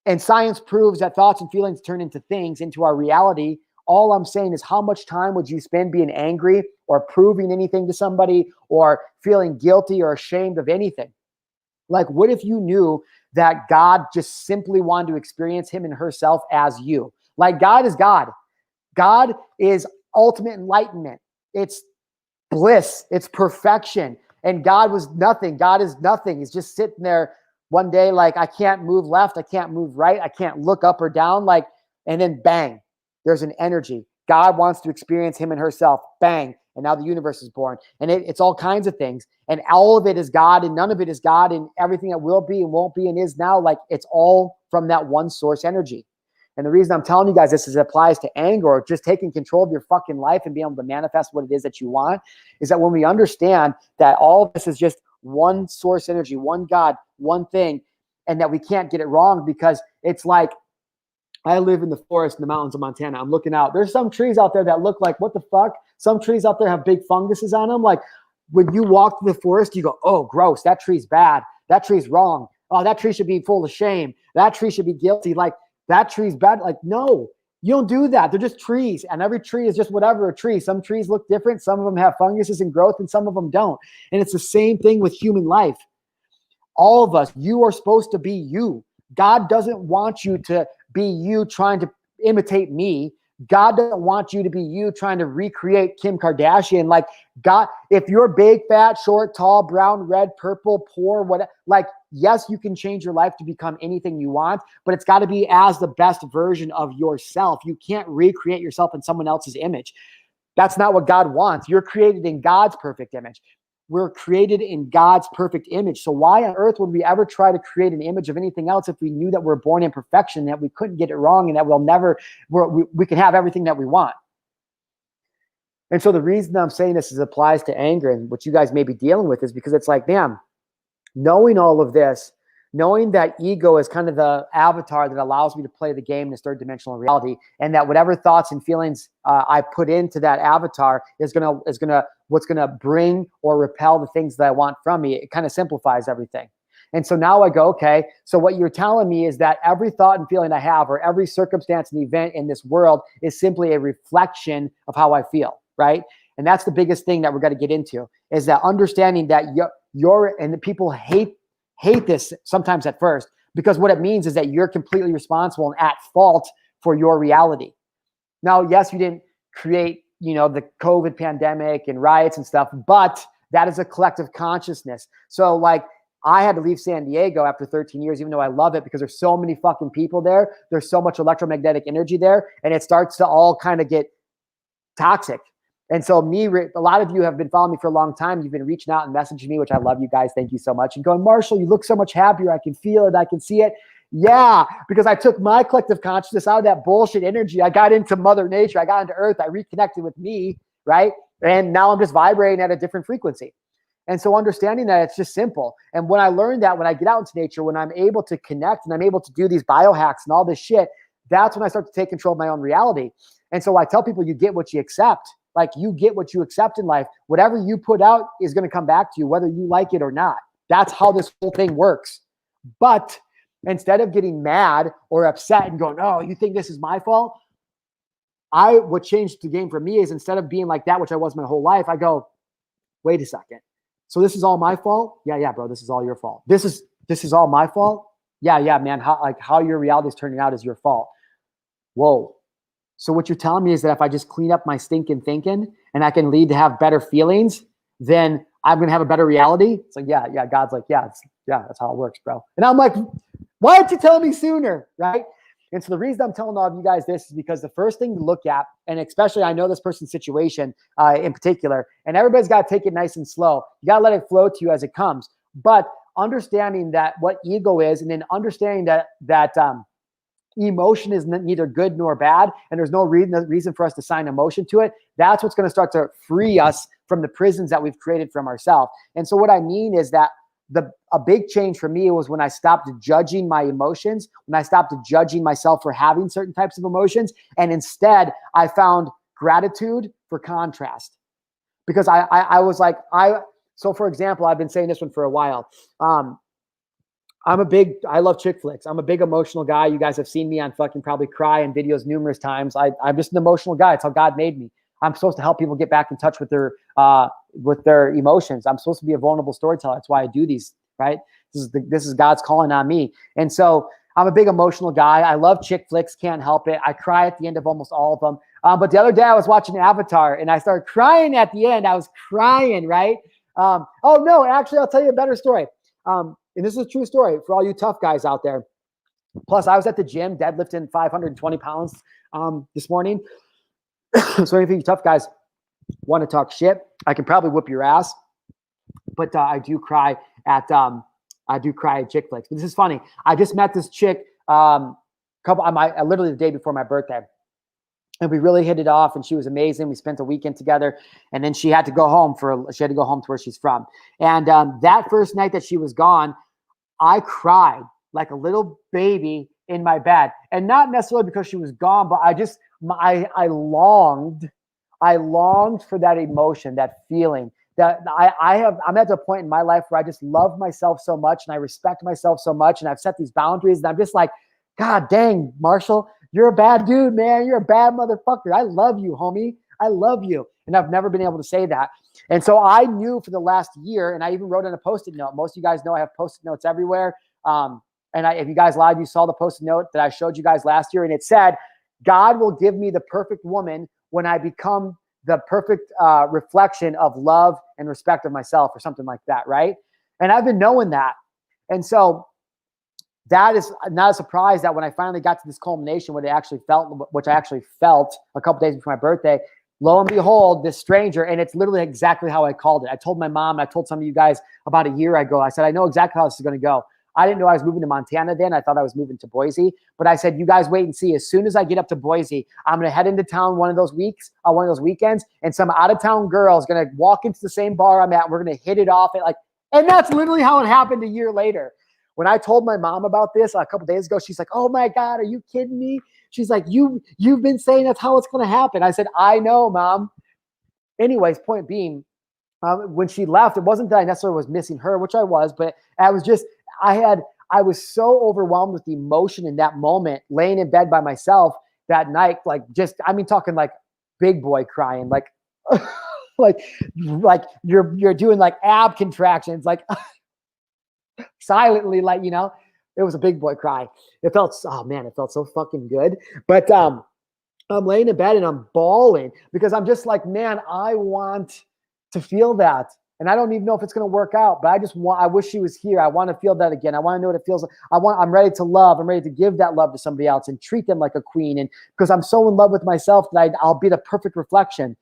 and science proves that thoughts and feelings turn into things, into our reality, all I'm saying is, how much time would you spend being angry or proving anything to somebody or feeling guilty or ashamed of anything? Like, what if you knew that God just simply wanted to experience him and herself as you? Like, God is God. God is ultimate enlightenment. It's bliss. It's perfection. And God was nothing. God is nothing. He's just sitting there one day like, I can't move left. I can't move right. I can't look up or down. Like, and then bang, there's an energy. God wants to experience him and herself. Bang. And now the universe is born. And it's all kinds of things. And all of it is God, and none of it is God, and everything that will be and won't be and is now, like, it's all from that one source energy. And the reason I'm telling you guys this is it applies to anger or just taking control of your fucking life and being able to manifest what it is that you want, is that when we understand that all of this is just one source energy, one God, one thing, and that we can't get it wrong, because it's like, I live in the forest in the mountains of Montana. I'm looking out. There's some trees out there that look like, what the fuck? Some trees out there have big funguses on them. Like, when you walk through the forest, you go, oh, gross. That tree's bad. That tree's wrong. Oh, that tree should be full of shame. That tree should be guilty. Like, that tree's bad. Like, no, you don't do that. They're just trees. And every tree is just whatever a tree. Some trees look different. Some of them have funguses and growth, and some of them don't. And it's the same thing with human life. All of us, you are supposed to be you. God doesn't want you to be you trying to imitate me. God doesn't want you to be you trying to recreate Kim Kardashian. Like, God, if you're big, fat, short, tall, brown, red, purple, poor, whatever, like, yes, you can change your life to become anything you want, but it's got to be as the best version of yourself. You can't recreate yourself in someone else's image. That's not what God wants. You're created in God's perfect image. We're created in God's perfect image. So why on earth would we ever try to create an image of anything else if we knew that we're born in perfection, that we couldn't get it wrong, and that we can have everything that we want? And so the reason I'm saying this applies to anger, and what you guys may be dealing with, is because it's like, damn, knowing all of this, knowing that ego is kind of the avatar that allows me to play the game in this third dimensional reality, and that whatever thoughts and feelings I put into that avatar is what's gonna bring or repel the things that I want from me. It kind of simplifies everything. And so now I go, okay, so what you're telling me is that every thought and feeling I have, or every circumstance and event in this world, is simply a reflection of how I feel, right? And that's the biggest thing that we're going to get into, is that understanding that and the people hate this sometimes at first, because what it means is that you're completely responsible and at fault for your reality. Now, yes, you didn't create, the COVID pandemic and riots and stuff, but that is a collective consciousness. So, like, I had to leave San Diego after 13 years, even though I love it, because there's so many fucking people there. There's so much electromagnetic energy there, and it starts to all kind of get toxic. And so a lot of you have been following me for a long time. You've been reaching out and messaging me, which I love you guys. Thank you so much. And going, Marshall, you look so much happier. I can feel it. I can see it. Yeah, because I took my collective consciousness out of that bullshit energy. I got into Mother Nature. I got into Earth. I reconnected with me, right? And now I'm just vibrating at a different frequency. And so understanding that it's just simple. And when I learned that, when I get out into nature, when I'm able to connect and I'm able to do these biohacks and all this shit, that's when I start to take control of my own reality. And so I tell people, you get what you accept. Like, you get what you accept in life. Whatever you put out is going to come back to you, whether you like it or not. That's how this whole thing works. But instead of getting mad or upset and going, oh, you think this is my fault? What changed the game for me is, instead of being like that, which I was my whole life, I go, wait a second. So this is all my fault? Yeah, bro. This is all your fault. This is all my fault? Yeah, man. How your reality is turning out is your fault. Whoa. So what you're telling me is that if I just clean up my stinking thinking and I can lead to have better feelings, then I'm going to have a better reality? It's like, yeah. God's like, yeah, that's how it works, bro. And I'm like, why didn't you tell me sooner? Right? And so the reason I'm telling all of you guys this is because the first thing to look at, and especially I know this person's situation in particular, and everybody's got to take it nice and slow. You got to let it flow to you as it comes. But understanding that what ego is, and then understanding that emotion is neither good nor bad, and there's no reason for us to assign emotion to it, that's what's going to start to free us from the prisons that we've created from ourselves. And so what I mean is that a big change for me was when I stopped judging my emotions, when I stopped judging myself for having certain types of emotions, and instead I found gratitude for contrast. Because I was like, so for example, I've been saying this one for a while. I love chick flicks. I'm a big emotional guy. You guys have seen me on fucking probably cry in videos numerous times. I'm just an emotional guy. It's how God made me. I'm supposed to help people get back in touch with their emotions. I'm supposed to be a vulnerable storyteller. That's why I do these, right? This is God's calling on me. And so I'm a big emotional guy. I love chick flicks. Can't help it. I cry at the end of almost all of them. But the other day I was watching Avatar and I started crying at the end. I was crying, right? Oh no, actually, I'll tell you a better story. And this is a true story for all you tough guys out there. Plus, I was at the gym deadlifting 520 pounds this morning. So if you tough guys want to talk shit, I can probably whip your ass. But I do cry at chick flicks. But this is funny. I just met this chick literally the day before my birthday. And we really hit it off, and she was amazing. We spent a weekend together, and then she had to go home to where she's from. And that first night that she was gone, I cried like a little baby in my bed, and not necessarily because she was gone, but I longed for that emotion, that feeling that I'm at a point in my life where I just love myself so much, and I respect myself so much, and I've set these boundaries, and I'm just like, God dang, Marshall, you're a bad dude, man. You're a bad motherfucker. I love you, homie. I love you. And I've never been able to say that. And so I knew for the last year, and I even wrote on a Post-it note. Most of you guys know I have Post-it notes everywhere. If you guys live, you saw the Post-it note that I showed you guys last year, and it said, God will give me the perfect woman when I become the perfect reflection of love and respect of myself, or something like that, right? And I've been knowing that. And so that is not a surprise that when I finally got to this culmination, which I actually felt a couple days before my birthday, lo and behold, this stranger, and it's literally exactly how I called it. I told my mom, and I told some of you guys about a year ago, I said, I know exactly how this is going to go. I didn't know I was moving to Montana then. I thought I was moving to Boise, but I said, you guys wait and see. As soon as I get up to Boise, I'm going to head into town one of those weekends, and some out-of-town girl is going to walk into the same bar I'm at. And we're going to hit it off. And that's literally how it happened a year later. When I told my mom about this a couple days ago, she's like, oh my God, are you kidding me? She's like, you've been saying that's how it's going to happen. I said, I know, Mom. Anyways, point being, when she left, it wasn't that I necessarily was missing her, which I was, but I was so overwhelmed with the emotion in that moment, laying in bed by myself that night, talking like big boy crying, like, like you're doing like ab contractions, like silently, like, it was a big boy cry. It felt so fucking good. But I'm laying in bed and I'm bawling because I'm just like, man, I want to feel that. And I don't even know if it's going to work out, but I wish she was here. I want to feel that again. I want to know what it feels like. I'm ready to love. I'm ready to give that love to somebody else and treat them like a queen. And because I'm so in love with myself that I'll be the perfect reflection.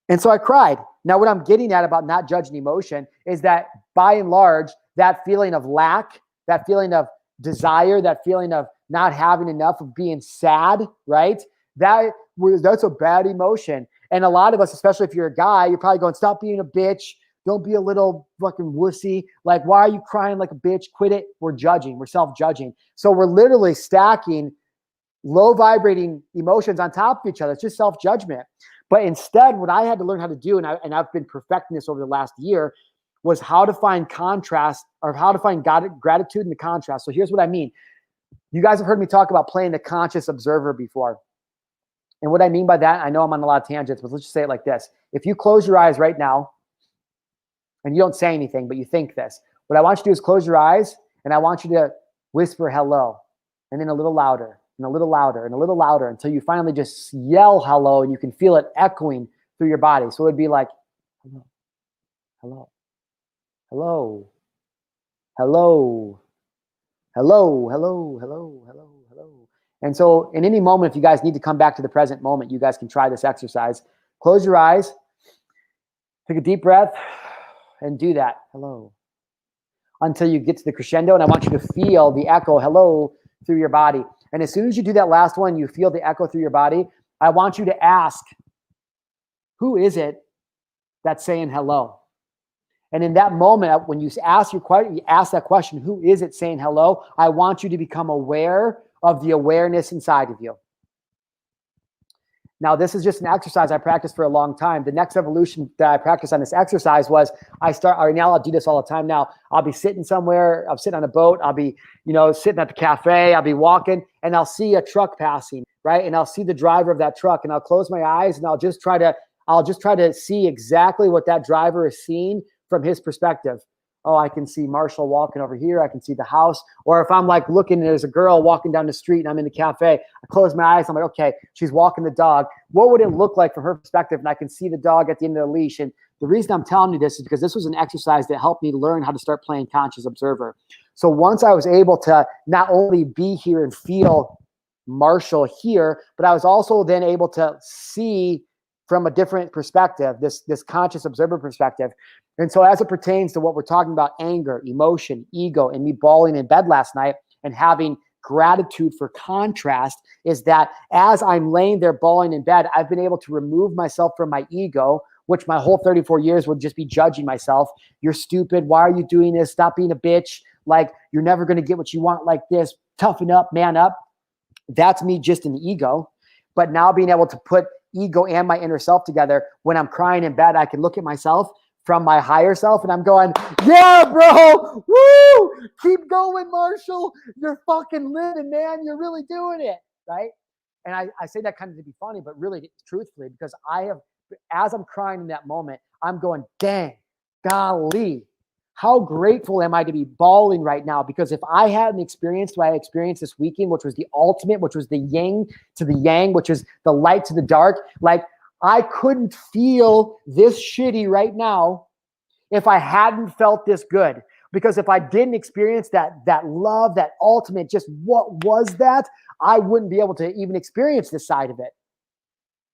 And so I cried. Now, what I'm getting at about not judging emotion is that by and large, that feeling of lack, that feeling of desire, that feeling of not having enough, of being sad, right? That's a bad emotion. And a lot of us, especially if you're a guy, you're probably going, stop being a bitch. Don't be a little fucking wussy. Like, why are you crying like a bitch? Quit it. We're judging. We're self-judging. So we're literally stacking low vibrating emotions on top of each other. It's just self-judgment. But instead, what I had to learn how to do, and I've been perfecting this over the last year, was how to find contrast, or how to find gratitude in the contrast. So here's what I mean. You guys have heard me talk about playing the conscious observer before. And what I mean by that, I know I'm on a lot of tangents, but let's just say it like this. If you close your eyes right now and you don't say anything, but you think this, what I want you to do is close your eyes and I want you to whisper hello, and then a little louder and a little louder and a little louder until you finally just yell hello and you can feel it echoing through your body. So it'd be like, hello, hello, hello, hello, hello, hello, hello, hello, hello. And so in any moment, if you guys need to come back to the present moment, you guys can try this exercise. Close your eyes, take a deep breath, and do that. Hello. Until you get to the crescendo, and I want you to feel the echo, hello, through your body. And as soon as you do that last one, you feel the echo through your body, I want you to ask, who is it that's saying hello? And in that moment, when you ask that question, who is it saying hello? I want you to become aware of the awareness inside of you. Now, this is just an exercise I practiced for a long time. The next evolution that I practiced on this exercise was now I'll do this all the time now. I'll be sitting somewhere, I'm sitting on a boat, I'll be, sitting at the cafe, I'll be walking, and I'll see a truck passing, right? And I'll see the driver of that truck, and I'll close my eyes and I'll just try to see exactly what that driver is seeing from his perspective. Oh, I can see Marshall walking over here. I can see the house. Or if I'm like looking and there's a girl walking down the street and I'm in the cafe, I close my eyes. I'm like, okay, she's walking the dog. What would it look like from her perspective? And I can see the dog at the end of the leash. And the reason I'm telling you this is because this was an exercise that helped me learn how to start playing conscious observer. So once I was able to not only be here and feel Marshall here, but I was also then able to see from a different perspective, this conscious observer perspective. And so as it pertains to what we're talking about, anger, emotion, ego, and me bawling in bed last night and having gratitude for contrast, is that as I'm laying there bawling in bed, I've been able to remove myself from my ego, which my whole 34 years would just be judging myself. You're stupid. Why are you doing this? Stop being a bitch. Like, you're never going to get what you want like this. Toughen up, man up. That's me just in the ego. But now being able to put ego and my inner self together, when I'm crying in bed, I can look at myself from my higher self and I'm going, yeah, bro, woo, keep going, Marshall. You're fucking living, man. You're really doing it, right? And I say that kind of to be funny, but really truthfully, because as I'm crying in that moment, I'm going, dang, golly, how grateful am I to be bawling right now? Because if I hadn't experienced what I experienced this weekend, which was the ultimate, which was the yin to the yang, which is the light to the dark, like, I couldn't feel this shitty right now if I hadn't felt this good. Because if I didn't experience that love, that ultimate, just what was that, I wouldn't be able to even experience this side of it,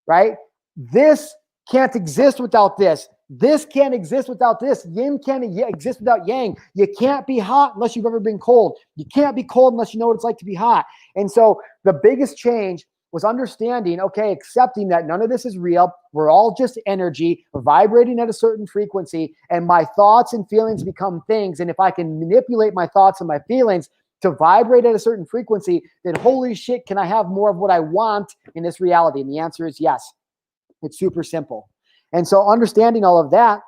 right? This can't exist without this. This can't exist without this. Yin can't exist without yang. You can't be hot unless you've ever been cold. You can't be cold unless you know what it's like to be hot. And so the biggest change was understanding, okay, accepting that none of this is real. We're all just energy vibrating at a certain frequency, and my thoughts and feelings become things. And if I can manipulate my thoughts and my feelings to vibrate at a certain frequency, then holy shit, can I have more of what I want in this reality? And the answer is yes. It's super simple. And so understanding all of that,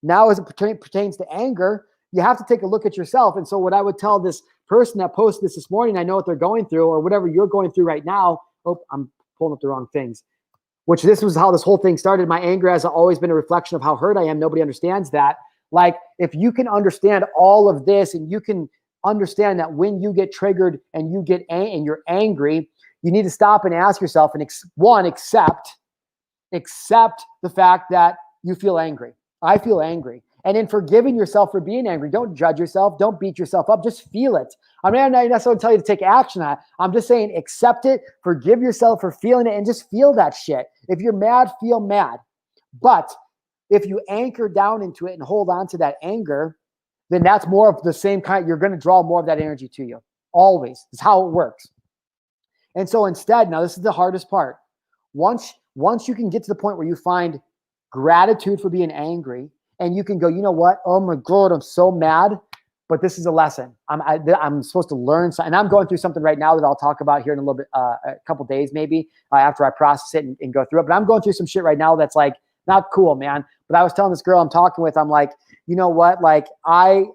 now as it pertains to anger, you have to take a look at yourself. And so what I would tell this person that posted this morning, I know what they're going through, or whatever you're going through right now. Oh, I'm pulling up the wrong things. Which this was how this whole thing started. My anger has always been a reflection of how hurt I am. Nobody understands that. Like, if you can understand all of this, and you can understand that when you get triggered and you get and you're angry, you need to stop and ask yourself and accept the fact that you feel angry. I feel angry. And in forgiving yourself for being angry, don't judge yourself. Don't beat yourself up. Just feel it. I'm not necessarily telling you to take action on it. I'm just saying accept it, forgive yourself for feeling it, and just feel that shit. If you're mad, feel mad. But if you anchor down into it and hold on to that anger, then that's more of the same kind. You're going to draw more of that energy to you. Always. It's how it works. And so instead, now this is the hardest part. Once you can get to the point where you find gratitude for being angry, and you can go, you know what? Oh my God, I'm so mad, but this is a lesson. I'm supposed to learn something. And I'm going through something right now that I'll talk about here in a little bit, a couple days maybe, after I process it and go through it. But I'm going through some shit right now that's like not cool, man. But I was telling this girl I'm talking with, I'm like, you know what? Like I'm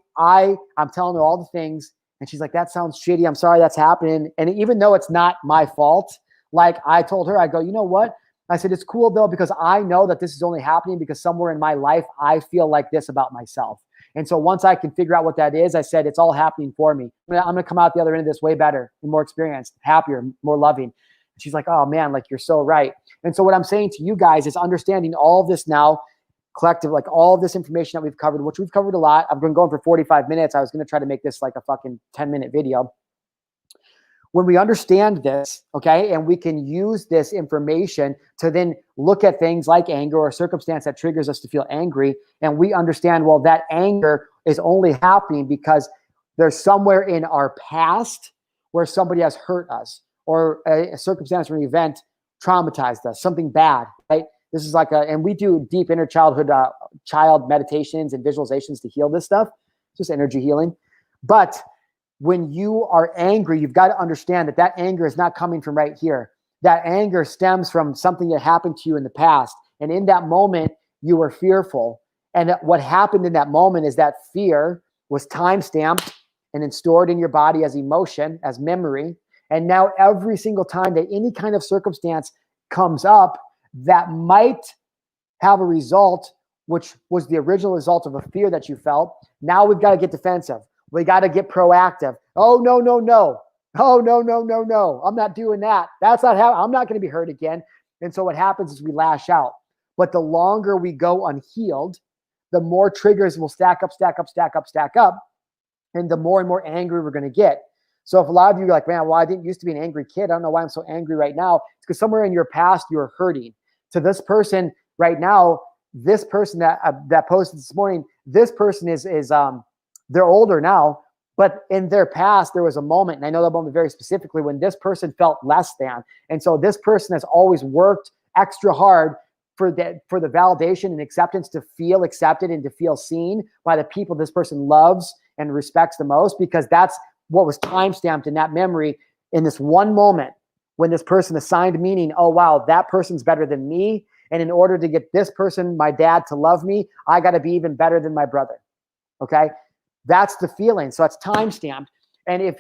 telling her all the things, and she's like, that sounds shitty. I'm sorry that's happening. And even though it's not my fault, like I told her, I go, you know what? I said, it's cool though, because I know that this is only happening because somewhere in my life, I feel like this about myself. And so once I can figure out what that is, I said, it's all happening for me. I'm going to come out the other end of this way better and more experienced, happier, more loving. And she's like, oh man, like you're so right. And so what I'm saying to you guys is understanding all of this now, collective, like all of this information that we've covered, which we've covered a lot. I've been going for 45 minutes. I was going to try to make this like a fucking 10-minute video. When we understand this, okay, and we can use this information to then look at things like anger or a circumstance that triggers us to feel angry, and we understand, well, that anger is only happening because there's somewhere in our past where somebody has hurt us or a circumstance or an event traumatized us, something bad, right? This is like and we do deep inner childhood child meditations and visualizations to heal this stuff, just energy healing. But when you are angry, you've got to understand that anger is not coming from right here. That anger stems from something that happened to you in the past. And in that moment, you were fearful. And what happened in that moment is that fear was time-stamped and then stored in your body as emotion, as memory. And now every single time that any kind of circumstance comes up that might have a result, which was the original result of a fear that you felt, now we've got to get defensive. We got to get proactive. Oh, no, no, no. Oh, no, no, no, no. I'm not doing that. That's not how I'm not going to be hurt again. And so what happens is we lash out. But the longer we go unhealed, the more triggers will stack up. And the more and more angry we're going to get. So if a lot of you are like, man, well, I didn't used to be an angry kid. I don't know why I'm so angry right now. It's because somewhere in your past, you were hurting. To this person right now, this person that posted this morning, this person is they're older now, but in their past, there was a moment, and I know that moment very specifically, when this person felt less than. And so this person has always worked extra hard for the validation and acceptance, to feel accepted and to feel seen by the people this person loves and respects the most, because that's what was time-stamped in that memory in this one moment when this person assigned meaning. Oh, wow, that person's better than me. And in order to get this person, my dad, to love me, I got to be even better than my brother. Okay. That's the feeling. So it's time-stamped. And if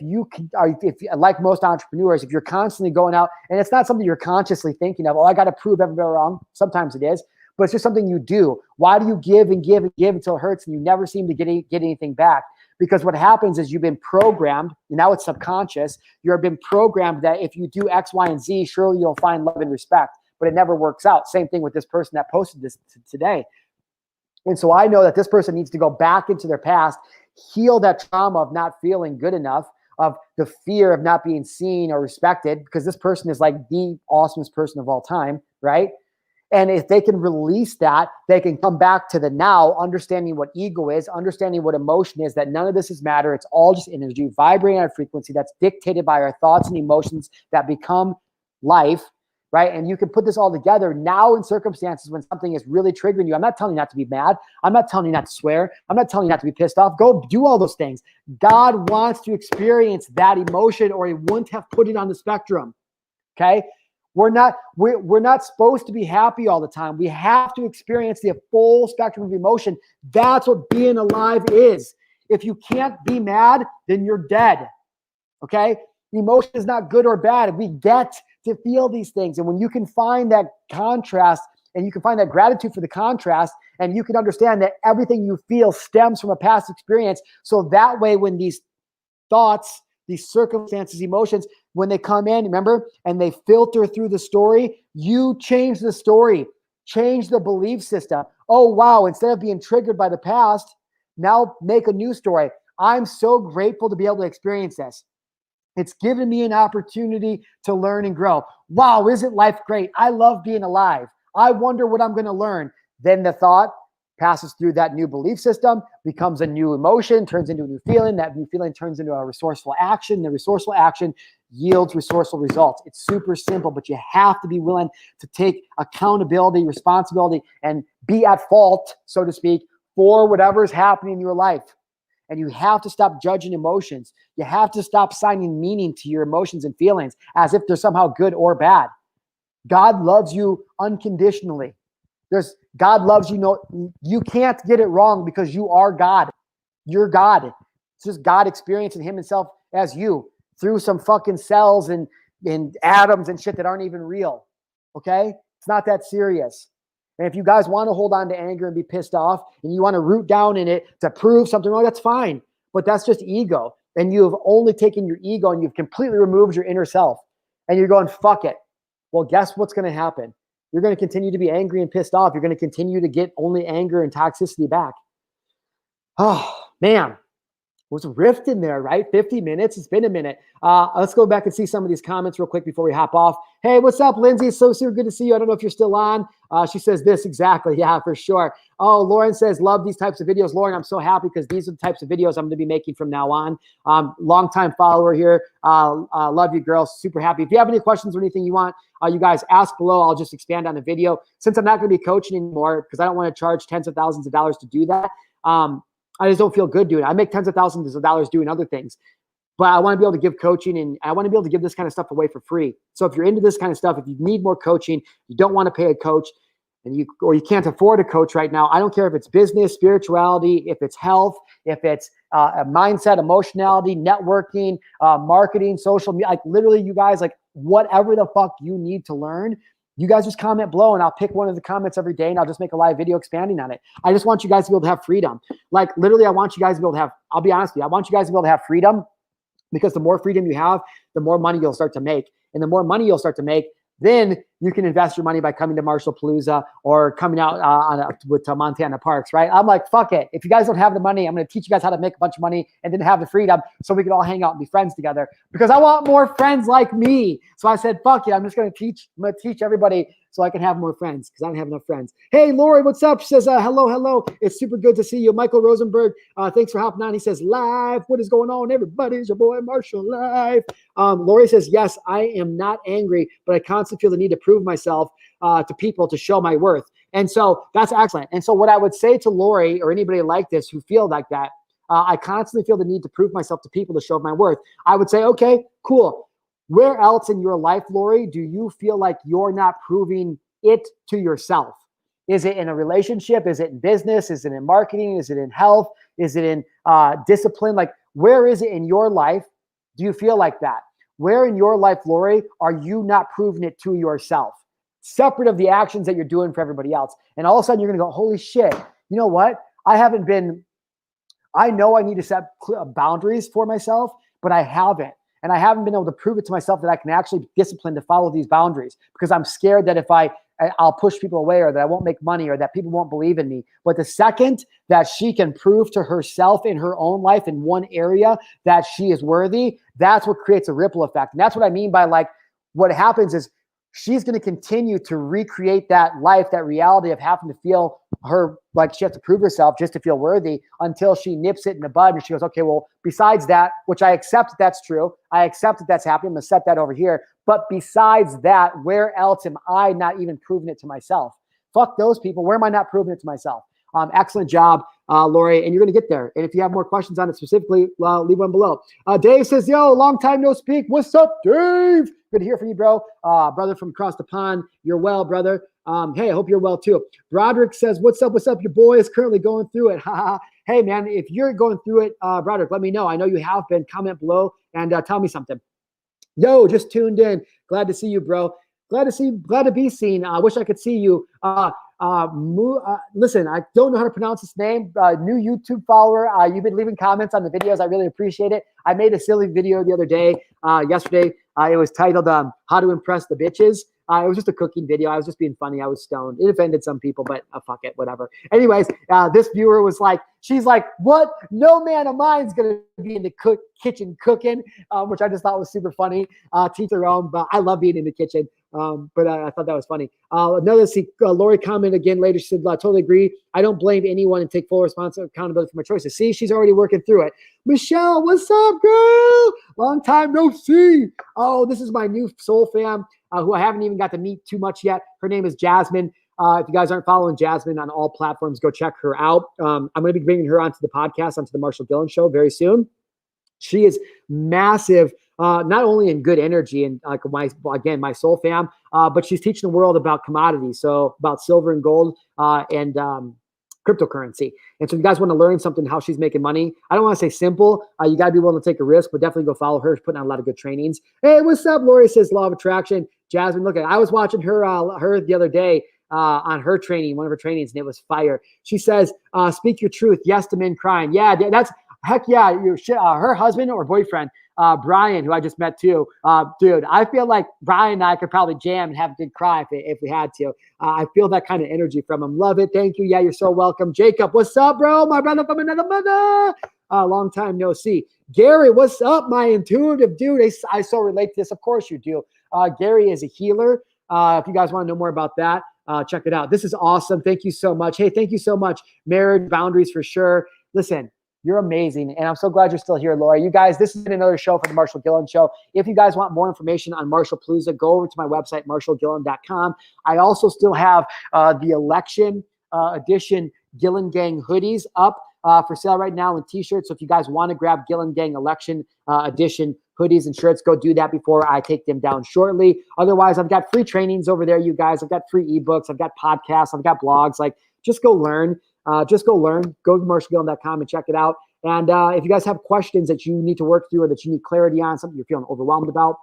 like most entrepreneurs, if you're constantly going out, and it's not something you're consciously thinking of, oh, I got to prove everybody wrong. Sometimes it is, but it's just something you do. Why do you give and give and give until it hurts and you never seem to get anything back? Because what happens is you've been programmed, and now it's subconscious. You've been programmed that if you do X, Y, and Z, surely you'll find love and respect, but it never works out. Same thing with this person that posted this today. And so I know that this person needs to go back into their past, heal that trauma of not feeling good enough, of the fear of not being seen or respected, because this person is like the awesomest person of all time, right? And if they can release that, they can come back to the now, understanding what ego is, understanding what emotion is, that none of this is matter. It's all just energy vibrating at a frequency that's dictated by our thoughts and emotions that become life, right? And you can put this all together now in circumstances when something is really triggering you. I'm not telling you not to be mad. I'm not telling you not to swear. I'm not telling you not to be pissed off. Go do all those things. God wants to experience that emotion, or he wouldn't have put it on the spectrum. Okay? We're not supposed to be happy all the time. We have to experience the full spectrum of emotion. That's what being alive is. If you can't be mad, then you're dead. Okay? Emotion is not good or bad. We get to feel these things. And when you can find that contrast, and you can find that gratitude for the contrast, and you can understand that everything you feel stems from a past experience. So that way, when these thoughts, these circumstances, emotions, when they come in, remember, and they filter through the story, you change the story, change the belief system. Oh, wow. Instead of being triggered by the past, now make a new story. I'm so grateful to be able to experience this. It's given me an opportunity to learn and grow. Wow, isn't life great? I love being alive. I wonder what I'm going to learn. Then the thought passes through that new belief system, becomes a new emotion, turns into a new feeling. That new feeling turns into a resourceful action. The resourceful action yields resourceful results. It's super simple, but you have to be willing to take accountability, responsibility, and be at fault, so to speak, for whatever is happening in your life. And you have to stop judging emotions. You have to stop assigning meaning to your emotions and feelings as if they're somehow good or bad. God loves you unconditionally. God loves you. No, you can't get it wrong because you are God. You're God. It's just God experiencing himself as you through some fucking cells and atoms and shit that aren't even real. Okay? It's not that serious. And if you guys want to hold on to anger and be pissed off and you want to root down in it to prove something wrong, that's fine. But that's just ego. And you have only taken your ego and you've completely removed your inner self. And you're going, fuck it. Well, guess what's going to happen? You're going to continue to be angry and pissed off. You're going to continue to get only anger and toxicity back. Oh, man. Was a rift in there, right? 50 minutes. It's been a minute. Let's go back and see some of these comments real quick before we hop off. Hey, what's up, Lindsay? It's so super good to see you. I don't know if you're still on. She says this exactly. Yeah, for sure. Oh, Lauren says, love these types of videos. Lauren, I'm so happy because these are the types of videos I'm going to be making from now on. Longtime follower here. Love you, girls. Super happy. If you have any questions or anything you want, you guys ask below. I'll just expand on the video. Since I'm not going to be coaching anymore because I don't want to charge tens of thousands of dollars to do that. I just don't feel good doing it. I make tens of thousands of dollars doing other things, but I want to be able to give coaching and I want to be able to give this kind of stuff away for free. So if you're into this kind of stuff, if you need more coaching, you don't want to pay a coach and you can't afford a coach right now. I don't care if it's business, spirituality, if it's health, if it's a mindset, emotionality, networking, marketing, social media, like literally you guys, like whatever the fuck you need to learn, you guys just comment below and I'll pick one of the comments every day and I'll just make a live video expanding on it. I just want you guys to be able to have freedom. Like literally, I want you guys to be able to have, I'll be honest with you, I want you guys to be able to have freedom because the more freedom you have, the more money you'll start to make. And the more money you'll start to make, then you can invest your money by coming to Marshallpalooza or coming out with Montana Parks, right? I'm like, fuck it. If you guys don't have the money, I'm going to teach you guys how to make a bunch of money and then have the freedom so we can all hang out and be friends together because I want more friends like me. So I said, fuck it. I'm just going to teach everybody so I can have more friends because I don't have enough friends. Hey, Lori, what's up? She says, hello. It's super good to see you. Michael Rosenberg, thanks for hopping on. He says, live. What is going on, everybody? It's your boy Marshall live. Lori says, yes, I am not angry, but I constantly feel the need to prove myself to people to show my worth. And so that's excellent. And so what I would say to Lori or anybody like this who feel like that, I constantly feel the need to prove myself to people to show my worth. I would say, okay, cool. Where else in your life, Lori, do you feel like you're not proving it to yourself? Is it in a relationship? Is it in business? Is it in marketing? Is it in health? Is it in discipline? Like, where is it in your life? Do you feel like that? Where in your life, Lori, are you not proving it to yourself? Separate of the actions that you're doing for everybody else. And all of a sudden you're going to go, holy shit, you know what? I know I need to set boundaries for myself, but I haven't. And I haven't been able to prove it to myself that I can actually be disciplined to follow these boundaries because I'm scared that if I'll push people away or that I won't make money or that people won't believe in me. But the second that she can prove to herself in her own life in one area that she is worthy, that's what creates a ripple effect. And that's what I mean by like, what happens is she's going to continue to recreate that life, that reality of having to feel her, like she has to prove herself just to feel worthy until she nips it in the bud and she goes, okay, well, besides that, which I accept that that's true. I accept that that's happening. I'm going to set that over here. But besides that, where else am I not even proving it to myself? Fuck those people. Where am I not proving it to myself? Excellent job, Lori, and you're going to get there. And if you have more questions on it specifically, leave one below. Dave says, yo, long time no speak. What's up, Dave? Good to hear from you, bro. Brother from across the pond. You're well, brother. Hey, I hope you're well too. Broderick says, what's up? What's up? Your boy is currently going through it. Hey, man, if you're going through it, Broderick, let me know. I know you have been. Comment below and tell me something. Yo, just tuned in. Glad to see you, bro. Glad to be seen. I wish I could see you. Listen, I don't know how to pronounce his name. New YouTube follower. You've been leaving comments on the videos. I really appreciate it. I made a silly video the other day, yesterday. It was titled "How to Impress the Bitches." It was just a cooking video. I was just being funny. I was stoned. It offended some people, but fuck it, whatever. Anyways, this viewer was like, she's like, what? No man of mine's going to be in the kitchen cooking, which I just thought was super funny. Teach their own, but I love being in the kitchen. But I thought that was funny. Another see, Lori commented again later. She said, I totally agree. I don't blame anyone and take full responsibility accountability for my choices. See, she's already working through it. Michelle, what's up, girl? Long time no see. Oh, this is my new soul fam who I haven't even got to meet too much yet. Her name is Jasmine. If you guys aren't following Jasmine on all platforms, go check her out. I'm going to be bringing her onto the podcast, onto the Marshall Gillen Show very soon. She is massive, not only in good energy and my soul fam, but she's teaching the world about commodities, so about silver and gold and cryptocurrency. And so if you guys want to learn something, how she's making money, I don't want to say simple. You got to be willing to take a risk, but definitely go follow her. She's putting on a lot of good trainings. Hey, what's up? Lori says law of attraction. Jasmine, look at it. I was watching her the other day on her training, one of her trainings, and it was fire. She says, speak your truth. Yes to men crying. Yeah, that's heck yeah. Her husband or boyfriend, Brian, who I just met too. Dude, I feel like Brian and I could probably jam and have a good cry if we had to. I feel that kind of energy from him. Love it. Thank you. Yeah, you're so welcome. Jacob, what's up, bro? My brother from another mother. Long time no see. Gary, what's up, my intuitive dude? I so relate to this. Of course you do. Gary is a healer. If you guys want to know more about that, check it out. This is awesome. Thank you so much. Hey, thank you so much. Marriage boundaries for sure. Listen, you're amazing, and I'm so glad you're still here, Laura. You guys, this has been another show for the Marshall Gillen Show. If you guys want more information on Marshall Palooza, go over to my website, marshallgillen.com. I also still have the election edition Gillen Gang hoodies up for sale right now and t-shirts. So if you guys want to grab Gillen Gang election edition hoodies and shirts, go do that before I take them down shortly. Otherwise, I've got free trainings over there, you guys. I've got free ebooks. I've got podcasts. I've got blogs. Like, just go learn. Just go learn. Go to marshallgillen.com and check it out. And if you guys have questions that you need to work through or that you need clarity on, something you're feeling overwhelmed about,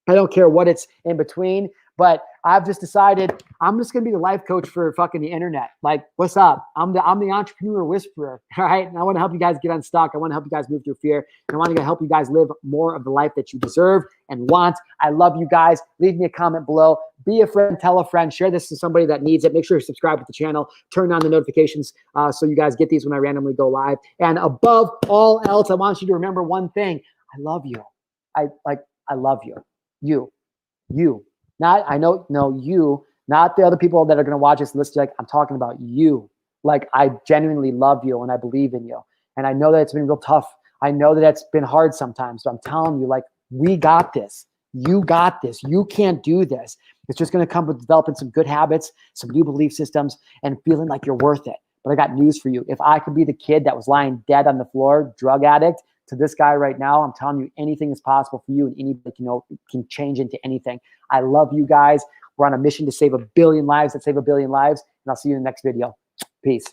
I don't care what it's in between, but I've just decided I'm just gonna be the life coach for fucking the internet. Like, what's up? I'm the entrepreneur whisperer, all right? And I want to help you guys get unstuck. I want to help you guys move through fear. And I want to help you guys live more of the life that you deserve and want. I love you guys. Leave me a comment below. Be a friend, tell a friend, share this to somebody that needs it. Make sure you subscribe to the channel, turn on the notifications so you guys get these when I randomly go live. And above all else, I want you to remember one thing. I love you. I love you. You. Not, I know, no, you, not the other people that are going to watch this list. Like, I'm talking about you. Like, I genuinely love you and I believe in you. And I know that it's been real tough. I know that it's been hard sometimes. So I'm telling you, like, we got this. You got this. You can't do this. It's just going to come with developing some good habits, some new belief systems, and feeling like you're worth it. But I got news for you. If I could be the kid that was lying dead on the floor, drug addict, to this guy right now, I'm telling you, anything is possible for you, and anybody can change into anything. I love you guys. We're on a mission to save 1 billion lives. Let's save 1 billion lives, and I'll see you in the next video. Peace.